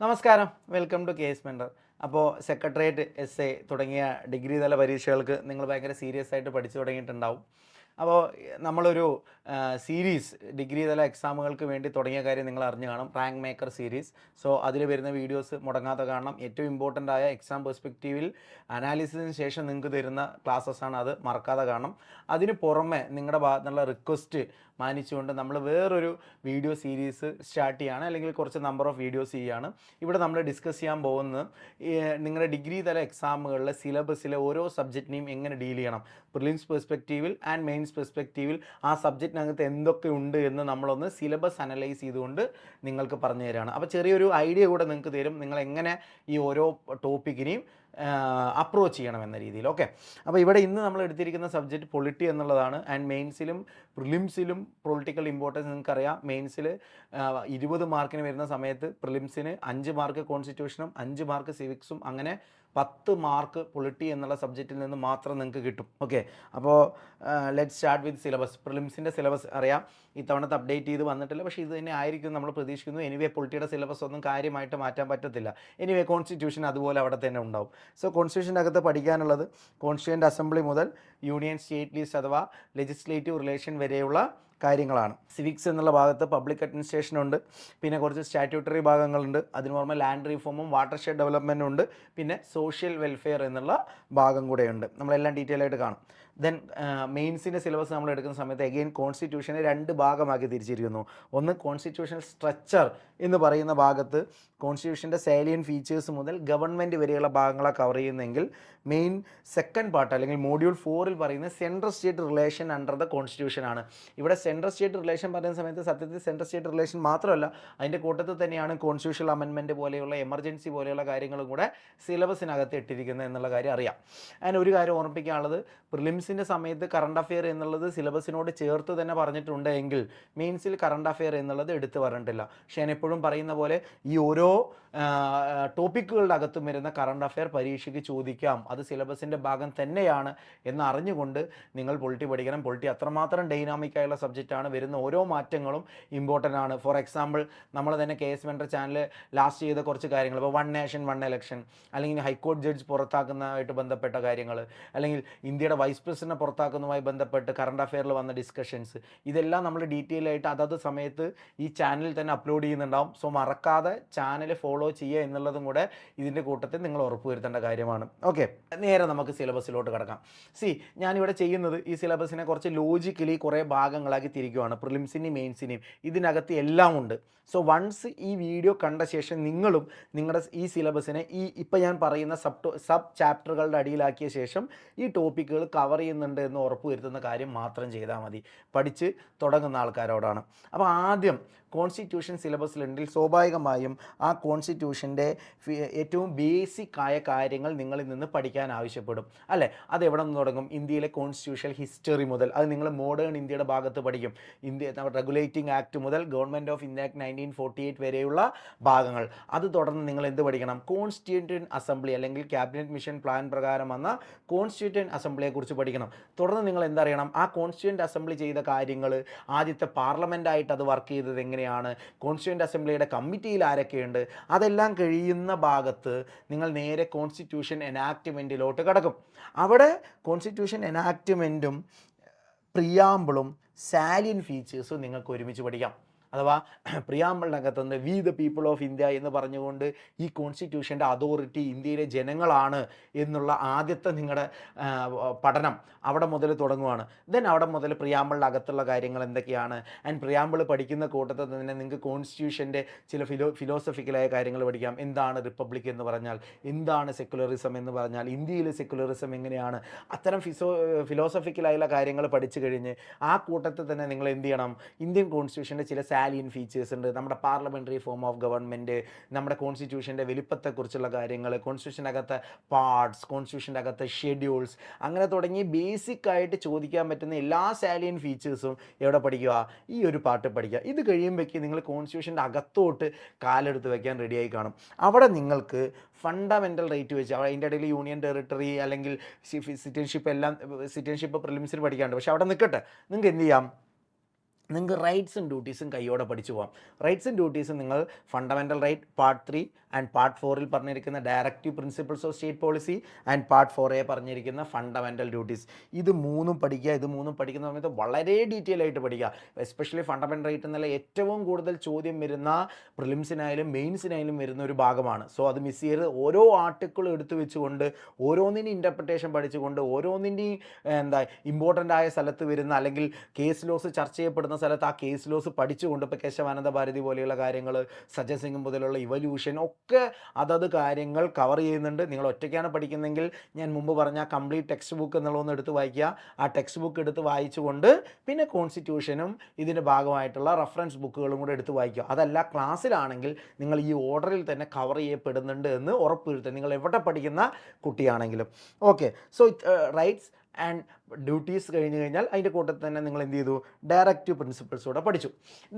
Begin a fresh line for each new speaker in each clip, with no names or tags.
നമസ്കാരം, welcome to case mentor. അപ്പോൾ secretariat S A തുടങ്ങിയ ഡിഗ്രി തല പരീക്ഷകൾക്ക് നിങ്ങൾ ഭയങ്കര സീരിയസ് ആയിട്ട് പഠിച്ചു തുടങ്ങിയിട്ടുണ്ടാവും. അപ്പോൾ നമ്മളൊരു സീരീസ് ഡിഗ്രി തല എക്സാമുകൾക്ക് വേണ്ടി തുടങ്ങിയ കാര്യം നിങ്ങൾ അറിഞ്ഞു കാണും, റാങ്ക് മേക്കർ സീരീസ്. സോ അതിൽ വരുന്ന വീഡിയോസ് മുടങ്ങാതെ കാണണം. ഏറ്റവും ഇമ്പോർട്ടൻ്റ് ആയ എക്സാം പെർസ്പെക്റ്റീവിൽ അനാലിസിസിന് ശേഷം നിങ്ങൾക്ക് തരുന്ന ക്ലാസ്സസാണ്, അത് മറക്കാതെ കാണണം. അതിന് പുറമെ നിങ്ങളുടെ ഭാഗത്തു നിന്നുള്ള റിക്വസ്റ്റ് മാനിച്ചുകൊണ്ട് നമ്മൾ വേറൊരു വീഡിയോ സീരീസ് സ്റ്റാർട്ട് ചെയ്യുകയാണ്, അല്ലെങ്കിൽ കുറച്ച് നമ്പർ ഓഫ് വീഡിയോസ് ചെയ്യുകയാണ്. ഇവിടെ നമ്മൾ ഡിസ്കസ് ചെയ്യാൻ പോകുന്നത് നിങ്ങളുടെ ഡിഗ്രി തല എക്സാമുകളിലെ സിലബസിലെ ഓരോ സബ്ജക്റ്റിനെയും എങ്ങനെ ഡീൽ ചെയ്യണം, പ്രിലിംസ് പെർസ്പെക്റ്റീവിൽ ആൻഡ് മെയിൻസ് പെർസ്പെക്റ്റീവിൽ ആ സബ്ജക്റ്റിനകത്ത് എന്തൊക്കെ ഉണ്ട് എന്ന് നമ്മളൊന്ന് സിലബസ് അനലൈസ് ചെയ്തുകൊണ്ട് നിങ്ങൾക്ക് പറഞ്ഞു തരികയാണ്. അപ്പോൾ ചെറിയൊരു ഐഡിയ കൂടെ നിങ്ങൾക്ക് തരും, നിങ്ങൾ എങ്ങനെ ഈ ഓരോ ടോപ്പിക്കിനെയും അപ്രോച്ച് ചെയ്യണം എന്ന രീതിയിൽ. ഓക്കെ, അപ്പോൾ ഇവിടെ ഇന്ന് നമ്മൾ എടുത്തിരിക്കുന്ന സബ്ജക്റ്റ് പൊളിറ്റി എന്നുള്ളതാണ്. ആൻഡ് മെയിൻസിലും പ്രിലിംസിലും പൊളിറ്റിക്കൽ ഇമ്പോർട്ടൻസ് നിങ്ങൾക്കറിയാം. മെയിൻസിൽ 20 മാർക്കിന് വരുന്ന സമയത്ത് പ്രിലിംസിന് 5 മാർക്ക് കോൺസ്റ്റിറ്റ്യൂഷനും 5 മാർക്ക് സിവിക്സും, അങ്ങനെ 10 മാർക്ക് പൊളിറ്റി എന്നുള്ള സബ്ജക്റ്റിൽ നിന്ന് മാത്രം നിങ്ങൾക്ക് കിട്ടും. ഓക്കെ, അപ്പോൾ ലെറ്റ് സ്റ്റാർട്ട് വിത്ത് സിലബസ്. പ്രിലിംസിൻ്റെ സിലബസ് അറിയാം, ഇത്തവണത്തെ അപ്ഡേറ്റ് ചെയ്ത് വന്നിട്ടില്ല, പക്ഷേ ഇത് തന്നെ ആയിരിക്കും നമ്മൾ പ്രതീക്ഷിക്കുന്നു. എനിവേ പൊളിറ്റിയുടെ സിലബസ് ഒന്നും കാര്യമായിട്ട് മാറ്റാൻ പറ്റത്തില്ല. എനിവേ കോൺസ്റ്റിറ്റ്യൂഷൻ അതുപോലെ അവിടെ തന്നെ ഉണ്ടാവും. സോ കോൺസ്റ്റിറ്റ്യൂഷൻ്റെ അകത്ത് പഠിക്കാനുള്ളത് കോൺസ്റ്റിറ്റ്യൂവൻ്റ് അസംബ്ലി മുതൽ യൂണിയൻ സ്റ്റേറ്റ് ലീസ്റ്റ് അഥവാ ലെജിസ്ലേറ്റീവ് റിലേഷൻ വരെയുള്ള കാര്യങ്ങളാണ്. സിവിക്സ് എന്നുള്ള ഭാഗത്ത് പബ്ലിക് അഡ്മിനിസ്ട്രേഷൻ ഉണ്ട്, പിന്നെ കുറച്ച് സ്റ്റാറ്റ്യൂട്ടറി ഭാഗങ്ങളുണ്ട്, അതിന് പുറമെ ലാൻഡ് റീഫോമും വാട്ടർഷെഡ് ഡെവലപ്മെൻറ്റും ഉണ്ട്, പിന്നെ സോഷ്യൽ വെൽഫെയർ എന്നുള്ള ഭാഗം കൂടെയുണ്ട്. നമ്മളെല്ലാം ഡീറ്റെയിൽ ആയിട്ട് കാണും. ദെൻ മെയിൻസിൻ്റെ സിലബസ് നമ്മൾ എടുക്കുന്ന സമയത്ത് അഗെയിൻ കോൺസ്റ്റിറ്റ്യൂഷനെ 2 ഭാഗമാക്കി തിരിച്ചിരിക്കുന്നു. ഒന്ന് കോൺസ്റ്റിറ്റ്യൂഷണൽ സ്ട്രക്ചർ എന്ന് പറയുന്ന ഭാഗത്ത് കോൺസ്റ്റിറ്റ്യൂഷൻ്റെ സാലിയൻ ഫീച്ചേഴ്സ് മുതൽ ഗവൺമെൻറ് വരെയുള്ള ഭാഗങ്ങളെ കവർ ചെയ്യുന്നെങ്കിൽ, മെയിൻ സെക്കൻഡ് പാർട്ട് അല്ലെങ്കിൽ മോഡ്യൂൾ 4 പറയുന്നത് central state relation under the constitution ആണ്. ഇവിടെ സെൻട്രൽ സ്റ്റേറ്റ് റിലേഷൻ പറയുന്ന സമയത്ത് സത്യത്തിൽ സെൻട്രൽ സ്റ്റേറ്റ് റിലേഷൻ മാത്രമല്ല, അതിൻ്റെ കൂട്ടത്തിൽ തന്നെയാണ് കോൺസ്റ്റിറ്റ്യൂഷണൽ അമെൻമെൻറ്റ് പോലെയുള്ള എമർജൻസി പോലെയുള്ള കാര്യങ്ങളും കൂടെ സിലബസിനകത്ത് ഇട്ടിരിക്കുന്നത് എന്നുള്ള കാര്യം അറിയാം. അതിന് ഒരു കാര്യം ഓർമ്മിപ്പിക്കാനുള്ളത്, പ്രിലിംസിൻ്റെ സമയത്ത് കറണ്ട് അഫെയർ എന്നുള്ളത് സിലബസിനോട് ചേർത്ത് തന്നെ പറഞ്ഞിട്ടുണ്ട് എങ്കിൽ മെയിൻസിൽ കറണ്ട് അഫെയർ എന്നുള്ളത് എടുത്ത് പറഞ്ഞിട്ടില്ല. പക്ഷേ ഞാൻ എപ്പോഴും പറയുന്ന പോലെ ഈ ഓരോ ടോപ്പിക്കുകളുടെ അകത്തും വരുന്ന കറണ്ട് അഫെയർ പരീക്ഷയ്ക്ക് ചോദിക്കാം, അത് സിലബസിൻ്റെ ഭാഗം തന്നെയാണ് എന്ന് അറിഞ്ഞുകൊണ്ട് നിങ്ങൾ പൊളിറ്റി പഠിക്കണം. പൊളിറ്റി അത്രമാത്രം ഡൈനാമിക് ആയുള്ള സബ്ജക്റ്റാണ്, വരുന്ന ഓരോ മാറ്റങ്ങളും ഇമ്പോർട്ടൻ്റ് ആണ്. ഫോർ എക്സാമ്പിൾ, നമ്മൾ തന്നെ കേസ് മെൻറ്റർ ചാനൽ ലാസ്റ്റ് ചെയ്ത കുറച്ച് കാര്യങ്ങൾ, ഇപ്പോൾ 1 നേഷൻ 1 ഇലക്ഷൻ, അല്ലെങ്കിൽ ഹൈക്കോടതി ജഡ്ജ് പുറത്താക്കുന്നതായിട്ട് ബന്ധപ്പെട്ട കാര്യങ്ങൾ, അല്ലെങ്കിൽ ഇന്ത്യയുടെ വൈസ് പ്രസിഡന്റിനെ പുറത്താക്കുന്നതുമായി ബന്ധപ്പെട്ട് കറണ്ട് അഫെയറിൽ വന്ന ഡിസ്കഷൻസ്, ഇതെല്ലാം നമ്മൾ ഡീറ്റെയിൽ ആയിട്ട് അതത് സമയത്ത് ഈ ചാനലിൽ തന്നെ അപ്ലോഡ് ചെയ്യുന്നുണ്ടാവും. സോ മറക്കാതെ ചാനൽ ഫോളോ ചെയ്യുക എന്നുള്ളതും കൂടെ ഇതിൻ്റെ കൂട്ടത്തിൽ നിങ്ങൾ ഉറപ്പുവരുത്തേണ്ട കാര്യമാണ്. ഓക്കെ, നേരെ നമുക്ക് സിലബസിലോട്ട് കിടക്കാം. ഞാനിവിടെ ചെയ്യുന്നത് ഈ സിലബസിനെ കുറച്ച് ലോജിക്കലി കുറേ ഭാഗങ്ങളാക്കി തിരിക്കുകയാണ്. പ്രിലിംസിനെയും മെയിൻസിനെയും ഇതിനകത്ത് എല്ലാം ഉണ്ട്. സോ വൺസ് ഈ വീഡിയോ കണ്ട ശേഷം നിങ്ങളും നിങ്ങളുടെ ഈ സിലബസിനെ ഇപ്പം ഞാൻ പറയുന്ന സബ് ചാപ്റ്ററുകളുടെ അടിയിലാക്കിയ ശേഷം ഈ ടോപ്പിക്കുകൾ കവർ ചെയ്യുന്നുണ്ട് എന്ന് ഉറപ്പുവരുത്തുന്ന കാര്യം മാത്രം ചെയ്താൽ മതി, പഠിച്ച് തുടങ്ങുന്ന ആൾക്കാരോടാണ്. അപ്പോൾ ആദ്യം കോൺസ്റ്റിറ്റ്യൂഷൻ സിലബസിലുണ്ടെങ്കിൽ സ്വാഭാവികമായും ആ കോൺസ്റ്റിറ്റ്യൂഷൻ്റെ ഏറ്റവും ബേസിക് ആയ കാര്യങ്ങൾ നിങ്ങളിൽ നിന്ന് പഠിക്കാൻ ആവശ്യപ്പെടും, അല്ലേ? അത് എവിടെ നിന്ന് തുടങ്ങും? ഇന്ത്യയിലെ കോൺസ്റ്റിറ്റ്യൂഷണൽ ഹിസ്റ്ററി മുതൽ, അത് നിങ്ങൾ മോഡേൺ ഇന്ത്യയുടെ ഭാഗത്ത് പഠിക്കും. റെഗുലേറ്റിംഗ് ആക്ട് മുതൽ ഗവൺമെൻറ് ഓഫ് ഇന്ത്യ ആക്ട് 1948 വരെയുള്ള ഭാഗങ്ങൾ. അത് തുടർന്ന് നിങ്ങൾ എന്ത് പഠിക്കണം? കോൺസ്റ്റിറ്റ്യൂവൻ്റ് അസംബ്ലി അല്ലെങ്കിൽ ക്യാബിനറ്റ് മിഷൻ പ്ലാൻ പ്രകാരം വന്ന കോൺസ്റ്റിറ്റ്യൂവൻ്റ് അസംബ്ലിയെക്കുറിച്ച് പഠിക്കണം. തുടർന്ന് നിങ്ങൾ എന്തറിയണം? ആ കോൺസ്റ്റിറ്റ്യൂവൻ്റ് അസംബ്ലി ചെയ്ത കാര്യങ്ങൾ, ആദ്യത്തെ പാർലമെൻറ്റായിട്ട് അത് വർക്ക് ചെയ്തത് എങ്ങനെയാണ്, കോൺസ്റ്റിറ്റ്യൂവൻ്റ് അസംബ്ലിയുടെ കമ്മിറ്റിയിൽ ആരൊക്കെയുണ്ട്, അതെല്ലാം കഴിയുന്ന ഭാഗത്ത് നിങ്ങൾ നേരെ കോൺസ്റ്റിറ്റ്യൂഷൻ എനാക്ട്മെൻറ്റിലോട്ട് കിടക്കും. അവിടെ കോൺസ്റ്റിറ്റ്യൂഷൻ എനാക്ട്മെൻറ്റും പ്രിയാമ്പിളും സാലിയൻ ഫീച്ചേഴ്സും നിങ്ങൾക്ക് ഒരുമിച്ച് പഠിക്കാം. അഥവാ പ്രിയാമ്പിളിനകത്തുനിന്ന് we the people of India എന്ന് പറഞ്ഞുകൊണ്ട് ഈ കോൺസ്റ്റിറ്റ്യൂഷൻ്റെ അതോറിറ്റി ഇന്ത്യയിലെ ജനങ്ങളാണ് എന്നുള്ള ആദ്യത്തെ നിങ്ങളുടെ പഠനം അവിടെ മുതൽ തുടങ്ങുവാണ്. ദെൻ അവിടെ മുതൽ പ്രിയാമ്പിളിനകത്തുള്ള കാര്യങ്ങൾ എന്തൊക്കെയാണ്, ആൻഡ് പ്രിയാമ്പിൾ പഠിക്കുന്ന കൂട്ടത്തിൽ തന്നെ നിങ്ങൾക്ക് കോൺസ്റ്റിറ്റ്യൂഷൻ്റെ ചില ഫിലോസഫിക്കലായ കാര്യങ്ങൾ പഠിക്കാം. എന്താണ് റിപ്പബ്ലിക് എന്ന് പറഞ്ഞാൽ, എന്താണ് സെക്കുലറിസം എന്ന് പറഞ്ഞാൽ, ഇന്ത്യയിൽ സെക്കുലറിസം എങ്ങനെയാണ്, അത്തരം ഫിലോസഫിക്കലായുള്ള കാര്യങ്ങൾ പഠിച്ചു കഴിഞ്ഞ് ആ കൂട്ടത്തിൽ തന്നെ നിങ്ങൾ എന്ത് ചെയ്യണം? ഇന്ത്യൻ കോൺസ്റ്റിറ്റ്യൂഷൻ്റെ ചില സാലിയൻ ഫീച്ചേഴ്സ് ഉണ്ട്, നമ്മുടെ പാർലമെൻ്ററി ഫോം ഓഫ് ഗവൺമെൻറ്, നമ്മുടെ കോൺസ്റ്റിറ്റ്യൂഷൻ്റെ വലിപ്പത്തെക്കുറിച്ചുള്ള കാര്യങ്ങൾ, കോൺസ്റ്റിറ്റ്യൂഷൻ്റെ അകത്തെ പാർട്സ്, കോൺസ്റ്റിറ്റ്യൂഷൻ്റെ അകത്തെ ഷെഡ്യൂൾസ്, അങ്ങനെ തുടങ്ങി ബേസിക് ആയിട്ട് ചോദിക്കാൻ പറ്റുന്ന എല്ലാ സാലിയൻ ഫീച്ചേഴ്സും എവിടെ പഠിക്കുക? ഈ ഒരു പാർട്ട് പഠിക്കുക. ഇത് കഴിയുമ്പോഴേക്ക് നിങ്ങൾ കോൺസ്റ്റിറ്റ്യൂഷൻ്റെ അകത്തോട്ട് കാലെടുത്ത് വയ്ക്കാൻ റെഡിയായി കാണും. അവിടെ നിങ്ങൾക്ക് ഫണ്ടമെൻ്റൽ റൈറ്റ് വെച്ച്, അതിൻ്റെ ഇടയിൽ യൂണിയൻ ടെറിട്ടറി അല്ലെങ്കിൽ സിറ്റിസൺഷിപ്പ് പ്രിലിംസിന് പഠിക്കാനുണ്ട്. പക്ഷേ അവിടെ നിൽക്കട്ടെ, നിങ്ങൾക്ക് എന്ത് ചെയ്യാം? നിങ്ങൾക്ക് റൈറ്റ്സും ഡ്യൂട്ടീസും കൈയോടെ പഠിച്ചു പോകാം. റൈറ്റ്സും ഡ്യൂട്ടീസും നിങ്ങൾ fundamental right part 3 and part 4ൽ പറഞ്ഞിരിക്കുന്ന directive principles of state policy and part 4A പറഞ്ഞിരിക്കുന്ന ഫണ്ടമെൻ്റൽ ഡ്യൂട്ടീസ്, ഇത് മൂന്നും പഠിക്കുക. ഇത് മൂന്നും പഠിക്കുന്ന സമയത്ത് വളരെ ഡീറ്റെയിൽ ആയിട്ട് പഠിക്കുക. എസ്പെഷ്യലി ഫണ്ടമെൻ്റൽ റൈറ്റ് എന്നുള്ള ഏറ്റവും കൂടുതൽ ചോദ്യം വരുന്ന പ്രിലിംസിനായാലും മെയിൻസിനായാലും വരുന്ന ഒരു ഭാഗമാണ്. സോ അത് മിസ് ചെയ്യരുത്. ഓരോ ആർട്ടിക്കിളും എടുത്തു വെച്ചുകൊണ്ട് ഓരോന്നിൻ്റെയും ഇൻ്റർപ്രിട്ടേഷൻ പഠിച്ചുകൊണ്ട് ഓരോന്നിൻ്റെയും ഇമ്പോർട്ടൻ്റ് ആയ സ്ഥലത്ത് വരുന്ന അല്ലെങ്കിൽ കേസ് ലോസ് ചർച്ച ചെയ്യപ്പെടുന്ന സ്ഥലത്ത് ആ കേസ് ലോസ് പഠിച്ചുകൊണ്ട് ഇപ്പോൾ കേശവാനന്ദ ഭാരതി പോലെയുള്ള കാര്യങ്ങൾ, സജ്ജൻ സിംഗ് മുതലുള്ള ഇവല്യൂഷൻ ഒക്കെ അതത് കാര്യങ്ങൾ കവർ ചെയ്യുന്നുണ്ട്. നിങ്ങൾ ഒറ്റയ്ക്കാണ് പഠിക്കുന്നതെങ്കിൽ ഞാൻ മുമ്പ് പറഞ്ഞ കംപ്ലീറ്റ് ടെക്സ്റ്റ് ബുക്ക് എന്നുള്ളതൊന്ന് എടുത്ത് വായിക്കുക. ആ ടെക്സ്റ്റ് ബുക്ക് എടുത്ത് വായിച്ചുകൊണ്ട് പിന്നെ കോൺസ്റ്റിറ്റ്യൂഷനും ഇതിൻ്റെ ഭാഗമായിട്ടുള്ള റെഫറൻസ് ബുക്കുകളും കൂടെ എടുത്ത് വായിക്കുക. അതല്ല ക്ലാസ്സിലാണെങ്കിൽ നിങ്ങൾ ഈ ഓർഡറിൽ തന്നെ കവർ ചെയ്യപ്പെടുന്നുണ്ട് എന്ന് ഉറപ്പുവരുത്തുക, നിങ്ങൾ എവിടെ പഠിക്കുന്ന കുട്ടിയാണെങ്കിലും. Okay, so rights and duties കഴിഞ്ഞ് കഴിഞ്ഞാൽ അതിൻ്റെ കൂട്ടത്തിൽ തന്നെ നിങ്ങൾ എന്ത് ചെയ്തു, ഡയറക്റ്റീവ് പ്രിൻസിപ്പിൾസൂടെ പഠിച്ചു.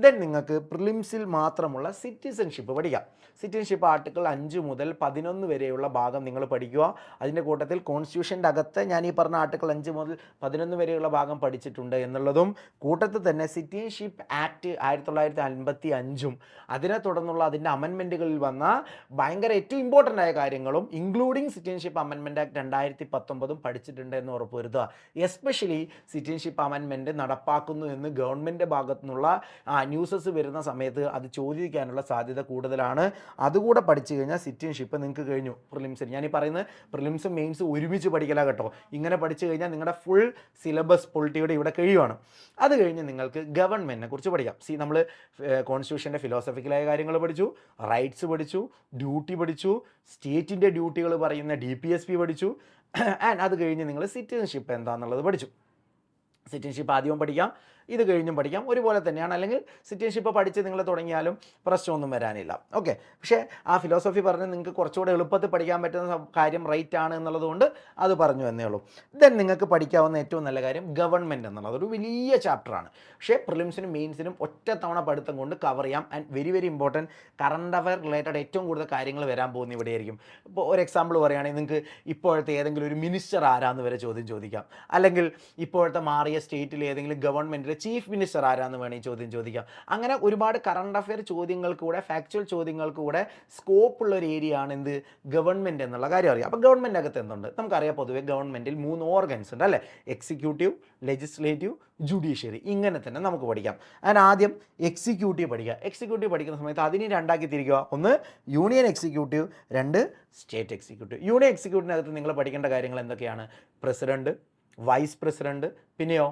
ദെൻ നിങ്ങൾക്ക് പ്രിലിംസിൽ മാത്രമുള്ള സിറ്റിസൺഷിപ്പ് പഠിക്കാം. സിറ്റിസൺഷിപ്പ് ആർട്ടിക്കിൾ 5 മുതൽ 11 വരെയുള്ള ഭാഗം നിങ്ങൾ പഠിക്കുക. അതിൻ്റെ കൂട്ടത്തിൽ കോൺസ്റ്റിറ്റ്യൂഷൻ്റെ അകത്ത് ഞാൻ ഈ പറഞ്ഞ ആർട്ടിക്കിൾ 5 മുതൽ 11 വരെയുള്ള ഭാഗം പഠിച്ചിട്ടുണ്ട് എന്നുള്ളതും കൂട്ടത്തിൽ തന്നെ സിറ്റിസൺഷിപ്പ് ആക്ട് 1955 അതിനെ തുടർന്നുള്ള അതിൻ്റെ അമെൻമെൻറ്റുകളിൽ വന്ന ഭയങ്കര ഏറ്റവും ഇമ്പോർട്ടൻ്റ് ആയ കാര്യങ്ങളും ഇൻക്ലൂഡിങ് സിറ്റിസൺഷിപ്പ് അമെൻമെൻറ്റ് ആക്ട് 2019 പഠിച്ചിട്ടുണ്ട് എന്ന് ഉറപ്പുവരുത്തുക. എസ്പെഷ്യലി സിറ്റിസൺഷിപ്പ് അമെൻമെൻറ്റ് നടപ്പാക്കുന്നു എന്ന് ഗവൺമെൻറ് ഭാഗത്തു നിന്നുള്ള ന്യൂസസ് വരുന്ന സമയത്ത് അത് ചോദിക്കാനുള്ള സാധ്യത കൂടുതലാണ്. അതുകൂടെ പഠിച്ചു കഴിഞ്ഞാൽ സിറ്റിസൺഷിപ്പ് നിങ്ങൾക്ക് കഴിഞ്ഞു. പ്രിലിംസിൽ ഞാൻ ഈ പറയുന്നത് പ്രിലിംസും മെയിൻസും ഒരുമിച്ച് പഠിക്കല കേട്ടോ. ഇങ്ങനെ പഠിച്ചു കഴിഞ്ഞാൽ നിങ്ങളുടെ ഫുൾ സിലബസ് പൊളിറ്റിയുടെ ഇവിടെ കഴിയുവാണ്. അത് കഴിഞ്ഞ് നിങ്ങൾക്ക് ഗവൺമെൻറ്റിനെ കുറിച്ച് പഠിക്കാം. നമ്മൾ കോൺസ്റ്റിറ്റ്യൂഷൻ്റെ ഫിലോസഫിക്കലായ കാര്യങ്ങൾ പഠിച്ചു, റൈറ്റ്സ് പഠിച്ചു, ഡ്യൂട്ടി പഠിച്ചു, സ്റ്റേറ്റിൻ്റെ ഡ്യൂട്ടികൾ പറയുന്ന DPSP പഠിച്ചു. ആൻഡ് അത് കഴിഞ്ഞ് നിങ്ങൾ സിറ്റിസൺഷിപ്പ് എന്താണെന്നുള്ളത് പഠിച്ചു. സിറ്റിസൺഷിപ്പ് ആദ്യവും പഠിക്കാം, ഇത് കഴിഞ്ഞും പഠിക്കാം, ഒരുപോലെ തന്നെയാണ്. അല്ലെങ്കിൽ സിറ്റിസൺഷിപ്പ് പഠിച്ച് നിങ്ങൾ തുടങ്ങിയാലും പ്രശ്നമൊന്നും വരാനില്ല. ഓക്കെ, പക്ഷേ ആ ഫിലോസഫി പറഞ്ഞ് നിങ്ങൾക്ക് കുറച്ചുകൂടെ എളുപ്പത്തിൽ പഠിക്കാൻ പറ്റുന്ന കാര്യം റൈറ്റ് ആണ് എന്നുള്ളതുകൊണ്ട് അത് പറഞ്ഞു എന്നേ ഉള്ളൂ. ദെൻ നിങ്ങൾക്ക് പഠിക്കാവുന്ന ഏറ്റവും നല്ല കാര്യം ഗവൺമെൻറ് എന്നുള്ളത് ഒരു വലിയ ചാപ്റ്ററാണ്. പക്ഷേ പ്രിലിംസിനും മെയിൻസിനും ഒറ്റ തവണ പഠിത്തം കൊണ്ട് കവർ ചെയ്യാം. And very very important current aware related ഏറ്റവും കൂടുതൽ കാര്യങ്ങൾ വരാൻ പോകുന്ന ഇവിടെയായിരിക്കും. ഇപ്പോൾ ഒരു എക്സാമ്പിൾ പറയുകയാണെങ്കിൽ നിങ്ങൾക്ക് ഇപ്പോഴത്തെ ഏതെങ്കിലും ഒരു മിനിസ്റ്റർ ആരാന്ന് വരെ ചോദിക്കാം. അല്ലെങ്കിൽ ഇപ്പോഴത്തെ മാറിയ സ്റ്റേറ്റിൽ ഏതെങ്കിലും ഗവൺമെൻറ്റിൽ ചീഫ് മിനിസ്റ്റർ ആരാന്ന് വേണമെങ്കിൽ ചോദിക്കാം. അങ്ങനെ ഒരുപാട് കറണ്ട് അഫെയർ ചോദ്യങ്ങൾക്ക് കൂടെ ഫാക്ച്വൽ ചോദ്യങ്ങൾക്ക് കൂടെ സ്കോപ്പ് ഉള്ള ഒരു ഏരിയ ആണ് എന്ത്, ഗവൺമെൻറ് എന്നുള്ള കാര്യം അറിയാം. അപ്പോൾ ഗവൺമെൻറ് അകത്ത് എന്തുണ്ട് നമുക്കറിയാം. പൊതുവെ ഗവൺമെൻറ്റിൽ 3 ഓർഗൻസ് ഉണ്ട് അല്ലേ, എക്സിക്യൂട്ടീവ്, ലെജിസ്ലേറ്റീവ്, ജുഡീഷ്യറി. ഇങ്ങനെ തന്നെ നമുക്ക് പഠിക്കാം. അതിന് ആദ്യം എക്സിക്യൂട്ടീവ് പഠിക്കുക. എക്സിക്യൂട്ടീവ് പഠിക്കുന്ന സമയത്ത് അതിനെ രണ്ടാക്കി തിരിക്കുക. ഒന്ന് union executive, 2 state executive. Union എക്സിക്യൂട്ടീവിനകത്ത് നിങ്ങൾ പഠിക്കേണ്ട കാര്യങ്ങൾ എന്തൊക്കെയാണ്, പ്രസിഡന്റ്, വൈസ് പ്രസിഡന്റ്, പിന്നെയോ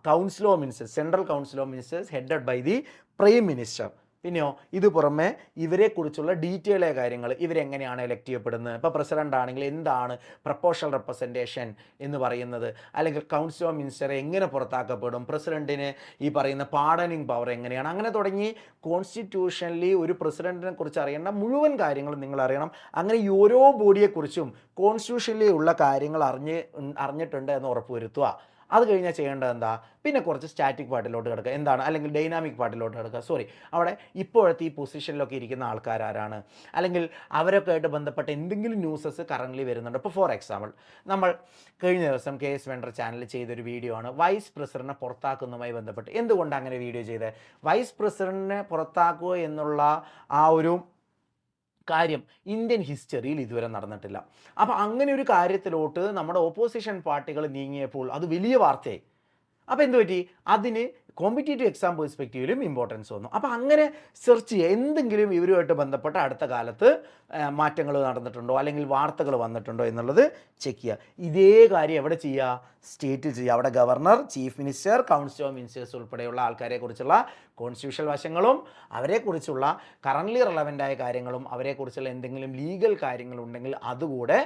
council of ministers, central council of ministers headed by the prime minister. പിന്നെയോ ഇത് പുറമെ ഇവരെക്കുറിച്ചുള്ള ഡീറ്റെയിൽ ആയ കാര്യങ്ങൾ, ഇവരെങ്ങനെയാണ് എലക്ട് ചെയ്യപ്പെടുന്നത്. ഇപ്പോൾ പ്രസിഡൻ്റ് ആണെങ്കിൽ എന്താണ് പ്രപ്പോഷണൽ റെപ്രസെൻറ്റേഷൻ എന്ന് പറയുന്നത്, അല്ലെങ്കിൽ കൗൺസിൽ ഓഫ് മിനിസ്റ്റർ എങ്ങനെ പുറത്താക്കപ്പെടും, പ്രസിഡൻറ്റിന് ഈ പറയുന്ന പാർഡനിങ് പവർ എങ്ങനെയാണ്, അങ്ങനെ തുടങ്ങി കോൺസ്റ്റിറ്റ്യൂഷനലി ഒരു പ്രസിഡൻറ്റിനെ കുറിച്ച് അറിയേണ്ട മുഴുവൻ കാര്യങ്ങളും നിങ്ങൾ അറിയണം. അങ്ങനെ ഈ ഓരോ ബോഡിയെക്കുറിച്ചും കോൺസ്റ്റിറ്റ്യൂഷനിൽ ഉള്ള കാര്യങ്ങൾ അറിഞ്ഞിട്ടുണ്ട് എന്ന് ഉറപ്പുവരുത്തുക. അത് കഴിഞ്ഞാൽ ചെയ്യേണ്ടത് എന്താ, പിന്നെ കുറച്ച് സ്റ്റാറ്റിക് പാർട്ടിലോട്ട് കിടക്കുക, എന്താണ്, അല്ലെങ്കിൽ ഡൈനാമിക് പാർട്ടിലോട്ട് കിടക്കുക. അവിടെ ഇപ്പോഴത്തെ ഈ പൊസിഷനിലൊക്കെ ഇരിക്കുന്ന ആൾക്കാരാണ്, അല്ലെങ്കിൽ അവരൊക്കെ ആയിട്ട് ബന്ധപ്പെട്ട എന്തെങ്കിലും ന്യൂസസ് കറൻ്റ്ലി വരുന്നുണ്ട്. ഇപ്പോൾ ഫോർ എക്സാമ്പിൾ നമ്മൾ കഴിഞ്ഞ ദിവസം KS വെണ്ടർ ചാനലിൽ ചെയ്തൊരു വീഡിയോ ആണ് വൈസ് പ്രസിഡന്റിനെ പുറത്താക്കുന്നതുമായി ബന്ധപ്പെട്ട്. എന്തുകൊണ്ടാണ് അങ്ങനെ വീഡിയോ ചെയ്തത്, വൈസ് പ്രസിഡന്റിനെ പുറത്താക്കുക എന്നുള്ള ആ ഒരു കാര്യം ഇന്ത്യൻ ഹിസ്റ്ററിയിൽ ഇതുവരെ നടന്നിട്ടില്ല. അപ്പോൾ അങ്ങനെ ഒരു കാര്യത്തിലോട്ട് നമ്മുടെ ഓപ്പോസിഷൻ പാർട്ടികൾ നീങ്ങിയപ്പോൾ അത് വലിയ വാർത്തയായി. അപ്പോൾ എന്ത് പറ്റി, അതിന് കോമ്പറ്റേറ്റീവ് എക്സാം പെർസ്പെക്റ്റീവിലും ഇമ്പോർട്ടൻസ് വന്നു. അപ്പോൾ അങ്ങനെ സെർച്ച് ചെയ്യുക, എന്തെങ്കിലും ഇവരുമായിട്ട് ബന്ധപ്പെട്ട അടുത്ത കാലത്ത് മാറ്റങ്ങൾ നടന്നിട്ടുണ്ടോ അല്ലെങ്കിൽ വാർത്തകൾ വന്നിട്ടുണ്ടോ എന്നുള്ളത് ചെക്ക് ചെയ്യുക. ഇതേ കാര്യം എവിടെ ചെയ്യുക, സ്റ്റേറ്റിൽ ചെയ്യുക. അവിടെ governor, chief minister, council of ministers ഉൾപ്പെടെയുള്ള ആൾക്കാരെക്കുറിച്ചുള്ള കോൺസ്റ്റിറ്റ്യൂഷണൽ വശങ്ങളും അവരെക്കുറിച്ചുള്ള കറൻ്റ്ലി റെലവൻ്റായ കാര്യങ്ങളും അവരെക്കുറിച്ചുള്ള എന്തെങ്കിലും ലീഗൽ കാര്യങ്ങളുണ്ടെങ്കിൽ അതുകൂടെ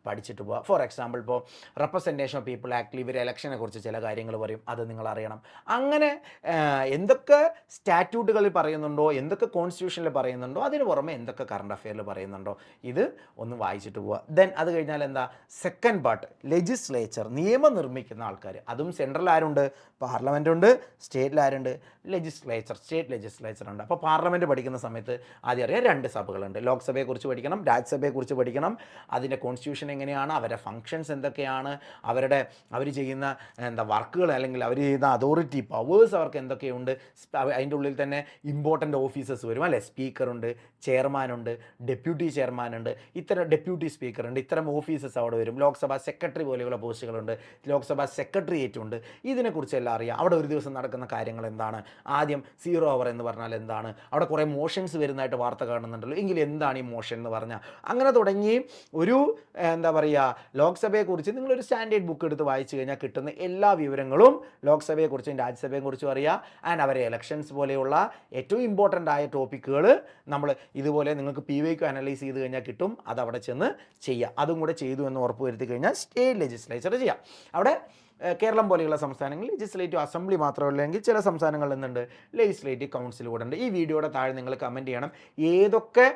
പഠിച്ചിട്ട് പോവുക. ഫോർ എക്സാമ്പിൾ ഇപ്പോൾ റെപ്രസെൻറ്റേഷൻ ഓഫ് പീപ്പിൾ ആക്ടിൽ ഇവർ ഇലക്ഷനെ കുറിച്ച് ചില കാര്യങ്ങൾ പറയും, അത് നിങ്ങൾ അറിയണം. അങ്ങനെ എന്തൊക്കെ സ്റ്റാറ്റ്യൂട്ടുകളിൽ പറയുന്നുണ്ടോ, എന്തൊക്കെ കോൺസ്റ്റിറ്റ്യൂഷനിൽ പറയുന്നുണ്ടോ, അതിന് പുറമെ എന്തൊക്കെ കറണ്ട് അഫെയറിൽ പറയുന്നുണ്ടോ, ഇത് ഒന്ന് വായിച്ചിട്ട് പോവുക. ദെൻ അത് കഴിഞ്ഞാൽ എന്താ, സെക്കൻഡ് പാർട്ട് ലെജിസ്ലേച്ചർ, നിയമനിർമ്മാണം നിർമ്മിക്കുന്ന ആൾക്കാർ. അതും സെൻട്രൽ ആരുണ്ട്? പാർലമെൻ്റ് ഉണ്ട്. സ്റ്റേറ്റിൽ ആരുണ്ട്? സ്റ്റേറ്റ് ലെജിസ്ലേച്ചർ ഉണ്ട്. അപ്പോൾ പാർലമെൻറ്റ് പഠിക്കുന്ന സമയത്ത് ആദ്യം അറിയാം 2 സഭകളുണ്ട്. ലോക്സഭയെക്കുറിച്ച് പഠിക്കണം, രാജ്യസഭയെക്കുറിച്ച് പഠിക്കണം. അതിൻ്റെ കോൺസ്റ്റിറ്റ്യൂഷൻ എങ്ങനെയാണ്, അവരുടെ ഫങ്ഷൻസ് എന്തൊക്കെയാണ്, അവർ ചെയ്യുന്ന വർക്കുകൾ അല്ലെങ്കിൽ അവർ ചെയ്യുന്ന അതോറിറ്റി പവേഴ്സ് അവർക്ക് എന്തൊക്കെയുണ്ട്. അതിൻ്റെ ഉള്ളിൽ തന്നെ ഇമ്പോർട്ടൻ്റ് ഓഫീസേഴ്സ് വരും അല്ലേ. സ്പീക്കറുണ്ട്, ചെയർമാനുണ്ട്, ഡെപ്യൂട്ടി ചെയർമാനുണ്ട്, ഇത്തരം ഡെപ്യൂട്ടി സ്പീക്കറുണ്ട്, ഇത്തരം ഓഫീസേഴ്സ് അവിടെ വരും. ലോക്സഭാ സെക്രട്ടറി പോലെയുള്ള പോസ്റ്റുകളുണ്ട്, ലോക്സഭാ സെക്രട്ടേറിയറ്റ് ഉണ്ട്. ഇതിനെക്കുറിച്ചെല്ലാം അറിയാം. അവിടെ ഒരു ദിവസം നടക്കുന്ന കാര്യങ്ങൾ എന്താണ്, ആദ്യം 0 അവർ എന്ന് പറഞ്ഞാൽ എന്താണ്, അവിടെ കുറേ മോഷൻസ് വരുന്നതായിട്ട് വാർത്ത കാണുന്നുണ്ടല്ലോ, എങ്കിൽ എന്താണ് ഈ മോഷൻ എന്ന് പറഞ്ഞാൽ, അങ്ങനെ തുടങ്ങി ഒരു ലോക്സഭയെക്കുറിച്ച് നിങ്ങളൊരു സ്റ്റാൻഡേർഡ് ബുക്ക് എടുത്ത് വായിച്ചു കഴിഞ്ഞാൽ കിട്ടുന്ന എല്ലാ വിവരങ്ങളും ലോക്സഭയെക്കുറിച്ചും രാജ്യസഭയെക്കുറിച്ചും അറിയാം. ആൻഡ് അവരെ ഇലക്ഷൻസ് പോലെയുള്ള ഏറ്റവും ഇമ്പോർട്ടൻ്റ് ആയ ടോപ്പിക്കുകൾ നമ്മൾ ഇതുപോലെ നിങ്ങൾക്ക് PYQ അനലൈസ് ചെയ്ത് കഴിഞ്ഞാൽ കിട്ടും. അതവിടെ ചെന്ന് ചെയ്യുക. അതും കൂടെ ചെയ്തു എന്ന് ഉറപ്പ് വരുത്തി കഴിഞ്ഞാൽ സ്റ്റേറ്റ് ലെജിസ്ലേച്ചർ ചെയ്യാം. അവിടെ കേരളം പോലെയുള്ള സംസ്ഥാനങ്ങളിൽ ലെജിസ്ലേറ്റീവ് അസംബ്ലി മാത്രമല്ലെങ്കിൽ ചില സംസ്ഥാനങ്ങളിൽ നിന്നുണ്ട് ലെജിസ്ലേറ്റീവ് കൗൺസിൽ കൂടെ ഉണ്ട്. ഈ വീഡിയോയുടെ താഴെ നിങ്ങൾ കമൻറ്റ് ചെയ്യണം ഏതൊക്കെ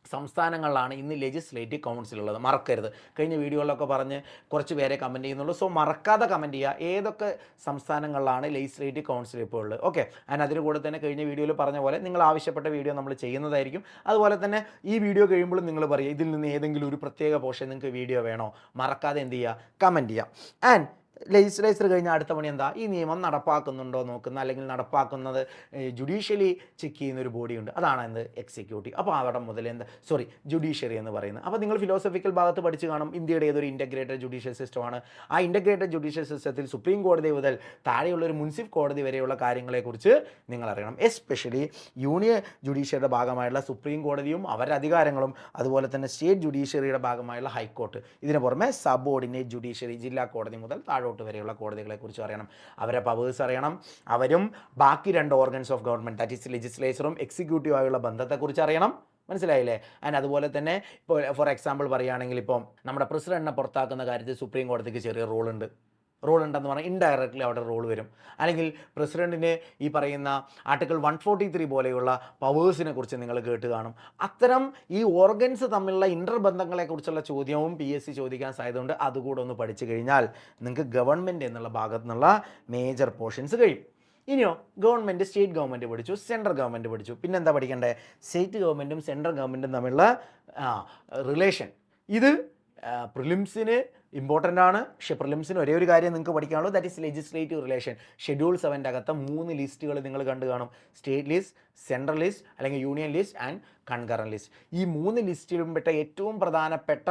സംസ്ഥാനങ്ങളിലാണ് ഇന്ന് ലെജിസ്ലേറ്റീവ് കൗൺസിൽ ഉള്ളത്. മറക്കരുത്. കഴിഞ്ഞ വീഡിയോകളിലൊക്കെ പറഞ്ഞ് കുറച്ച് പേരെ കമൻറ്റ് ചെയ്യുന്നുള്ളൂ. സോ മറക്കാതെ കമൻറ്റ് ചെയ്യുക ഏതൊക്കെ സംസ്ഥാനങ്ങളിലാണ് ലെജിസ്ലേറ്റീവ് കൗൺസിൽ ഇപ്പോൾ ഉള്ളത്. ഓക്കെ. ആൻഡ് അതിന് കൂടെ തന്നെ കഴിഞ്ഞ വീഡിയോയിൽ പറഞ്ഞ പോലെ നിങ്ങൾ ആവശ്യപ്പെട്ട വീഡിയോ നമ്മൾ ചെയ്യുന്നതായിരിക്കും. അതുപോലെ തന്നെ ഈ വീഡിയോ കഴിയുമ്പോൾ നിങ്ങൾ പറയുക ഇതിൽ നിന്ന് ഏതെങ്കിലും ഒരു പ്രത്യേക പോർഷൻ നിങ്ങൾക്ക് വീഡിയോ വേണോ, മറക്കാതെ എന്ത് ചെയ്യുക, കമൻറ്റ് ചെയ്യുക. ആൻഡ് ലെജിസ്ലേച്ചർ കഴിഞ്ഞാൽ അടുത്ത പണി എന്താ, ഈ നിയമം നടപ്പാക്കുന്നുണ്ടോ നോക്കുന്ന, അല്ലെങ്കിൽ നടപ്പാക്കുന്നത് ജുഡീഷ്യലി ചെക്ക് ചെയ്യുന്ന ഒരു ബോഡിയുണ്ട്. അതാണ് എന്ത്, എക്സിക്യൂട്ടീവ്. അപ്പോൾ അവിടെ മുതൽ ജുഡീഷ്യറി എന്ന് പറയുന്നത്. അപ്പോൾ നിങ്ങൾ ഫിലോസഫിക്കൽ ഭാഗത്ത് പഠിച്ച് കാണും ഇന്ത്യയുടെ ഏതൊരു ഇൻ്റഗ്രേറ്റഡ് ജുഡീഷ്യൽ സിസ്റ്റമാണ്. ആ ഇൻ്റഗ്രേറ്റഡ് ജുഡീഷ്യൽ സിസ്റ്റത്തിൽ സുപ്രീം കോടതി മുതൽ താഴെയുള്ള ഒരു മുൻസിഫ് കോടതി വരെയുള്ള കാര്യങ്ങളെക്കുറിച്ച് നിങ്ങൾ അറിയണം. എസ്പെഷ്യലി യൂണിയൻ ജുഡീഷ്യറിയുടെ ഭാഗമായുള്ള സുപ്രീം കോടതിയും അവരുടെ അധികാരങ്ങളും, അതുപോലെ തന്നെ സ്റ്റേറ്റ് ജുഡീഷ്യറിയുടെ ഭാഗമായുള്ള ഹൈക്കോർട്ട്, ഇതിന് പുറമെ സബോർഡിനേറ്റ് ജുഡീഷ്യറി, ജില്ലാ കോടതി മുതൽ താഴോട്ട് വരെയുള്ള കോടതികളെക്കുറിച്ച് അറിയണം. അവരെ പവേഴ്സ് അറിയണം. അവരും ബാക്കി 2 organs of government that is ലെജിസ്ലേച്ചറും എക്സിക്യൂട്ടീവ് ആയുള്ള ബന്ധത്തെക്കുറിച്ച് അറിയണം. മനസ്സിലായില്ലേ? ആൻഡ് അതുപോലെ തന്നെ ഇപ്പോൾ ഫോർ എക്സാമ്പിൾ പറയുകയാണെങ്കിൽ ഇപ്പം നമ്മുടെ പ്രസിഡന്റിനെ പുറത്താക്കുന്ന കാര്യത്തിൽ സുപ്രീം കോടതിക്ക് ചെറിയ റോൾ ഉണ്ടെന്ന് പറഞ്ഞാൽ ഇൻഡയറക്റ്റ്ലി അവിടെ റോൾ വരും. അല്ലെങ്കിൽ പ്രസിഡന്റിന് ഈ പറയുന്ന ആർട്ടിക്കിൾ 143 പോലെയുള്ള പവേഴ്സിനെ കുറിച്ച് നിങ്ങൾ കേട്ട് കാണും. അത്തരം ഈ ഓർഗൻസ് തമ്മിലുള്ള ഇൻ്റർബന്ധങ്ങളെക്കുറിച്ചുള്ള ചോദ്യവും PSC ചോദിക്കാൻ സാധ്യതയുണ്ട്. അതുകൂടെ ഒന്ന് പഠിച്ചു കഴിഞ്ഞാൽ നിങ്ങൾക്ക് ഗവൺമെൻറ് എന്നുള്ള ഭാഗത്തു നിന്നുള്ള മേജർ പോർഷൻസ് കഴിയും. ഇനിയോ ഗവൺമെൻറ്, സ്റ്റേറ്റ് ഗവൺമെൻറ് പഠിച്ചു, സെൻട്രൽ ഗവൺമെൻറ് പഠിച്ചു. പിന്നെന്താ പഠിക്കേണ്ടത്? സ്റ്റേറ്റ് ഗവൺമെൻറ്റും സെൻട്രൽ ഗവൺമെൻറ്റും തമ്മിലുള്ള റിലേഷൻ. ഇത് പ്രിലിംസിന് ഇമ്പോർട്ടൻ്റ് ആണ്. പക്ഷേ പ്രിലിംസിന് ഒരേ ഒരു കാര്യം നിങ്ങൾക്ക് പഠിക്കാനുള്ളൂ, that is legislative relation. Schedule 7 അകത്ത് 3 ലിസ്റ്റുകൾ നിങ്ങൾ കണ്ടു കാണും. സ്റ്റേറ്റ് ലിസ്റ്റ്, സെൻട്രൽ ലിസ്റ്റ് അല്ലെങ്കിൽ union list and concurrent list. ഈ 3 ലിസ്റ്റിലും പെട്ട ഏറ്റവും പ്രധാനപ്പെട്ട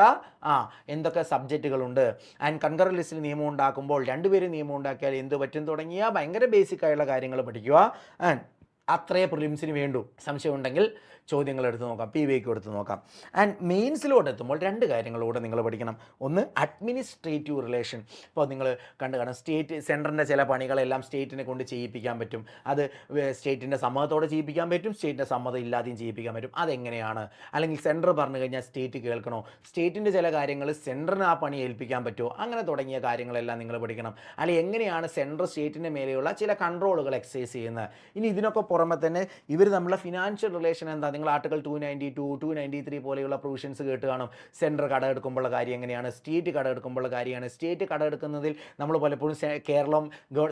എന്തൊക്കെ സബ്ജക്റ്റുകളുണ്ട്. ആൻഡ് കൺകറൻറ്റ് ലിസ്റ്റിൽ നിയമം ഉണ്ടാക്കുമ്പോൾ 2 പേര് നിയമം ഉണ്ടാക്കിയാൽ എന്ത് പറ്റും തുടങ്ങിയ ഭയങ്കര ബേസിക് ആയുള്ള കാര്യങ്ങൾ പഠിക്കുക. ആൻഡ് അത്രേ പ്രിലിംസിന് വേണ്ടൂ. സംശയം ഉണ്ടെങ്കിൽ ചോദ്യങ്ങൾ എടുത്ത് നോക്കാം, PYQ എടുത്ത് നോക്കാം. ആൻഡ് മെയിൻസിലോട്ട് എത്തുമ്പോൾ 2 കാര്യങ്ങളൂടെ നിങ്ങൾ പഠിക്കണം. ഒന്ന് അഡ്മിനിസ്ട്രേറ്റീവ് റിലേഷൻ. ഇപ്പോൾ നിങ്ങൾ കാണാം സ്റ്റേറ്റ് സെൻറ്ററിൻ്റെ ചില പണികളെല്ലാം സ്റ്റേറ്റിനെ കൊണ്ട് ചെയ്യിപ്പിക്കാൻ പറ്റും. അത് സ്റ്റേറ്റിൻ്റെ സമ്മതത്തോടെ ചെയ്യിപ്പിക്കാൻ പറ്റും, സ്റ്റേറ്റിൻ്റെ സമ്മതം ഇല്ലാതെയും ചെയ്യിപ്പിക്കാൻ പറ്റും. അതെങ്ങനെയാണ്? അല്ലെങ്കിൽ സെൻറ്റർ പറഞ്ഞു കഴിഞ്ഞാൽ സ്റ്റേറ്റ് കേൾക്കണോ? സ്റ്റേറ്റിൻ്റെ ചില കാര്യങ്ങൾ സെൻറ്ററിന് ആ പണി ഏൽപ്പിക്കാൻ പറ്റുമോ? അങ്ങനെ തുടങ്ങിയ കാര്യങ്ങളെല്ലാം നിങ്ങൾ പഠിക്കണം. അല്ലെങ്കിൽ എങ്ങനെയാണ് സെൻട്രൽ സ്റ്റേറ്റിൻ്റെ മേലെയുള്ള ചില കൺട്രോളുകൾ എക്സൈസ് ചെയ്യുന്നത്. ഇനി ഇതിനൊക്കെ പുറമെ തന്നെ ഇവർ തമ്മിലുള്ള ഫിനാൻഷ്യൽ റിലേഷൻ എന്താ? നിങ്ങൾ ആർട്ടിക്കിൾ 292, 293 പോലെയുള്ള പ്രൊവിഷൻസ് കേട്ട് കാണും. സെൻട്രൽ കടമെടുക്കുമ്പോഴുള്ള കാര്യം എങ്ങനെയാണ്, സ്റ്റേറ്റ് കടമെടുക്കുമ്പോഴുള്ള കാര്യമാണ്. സ്റ്റേറ്റ് കടമെടുക്കുന്നതിൽ നമ്മൾ പലപ്പോഴും കേരളം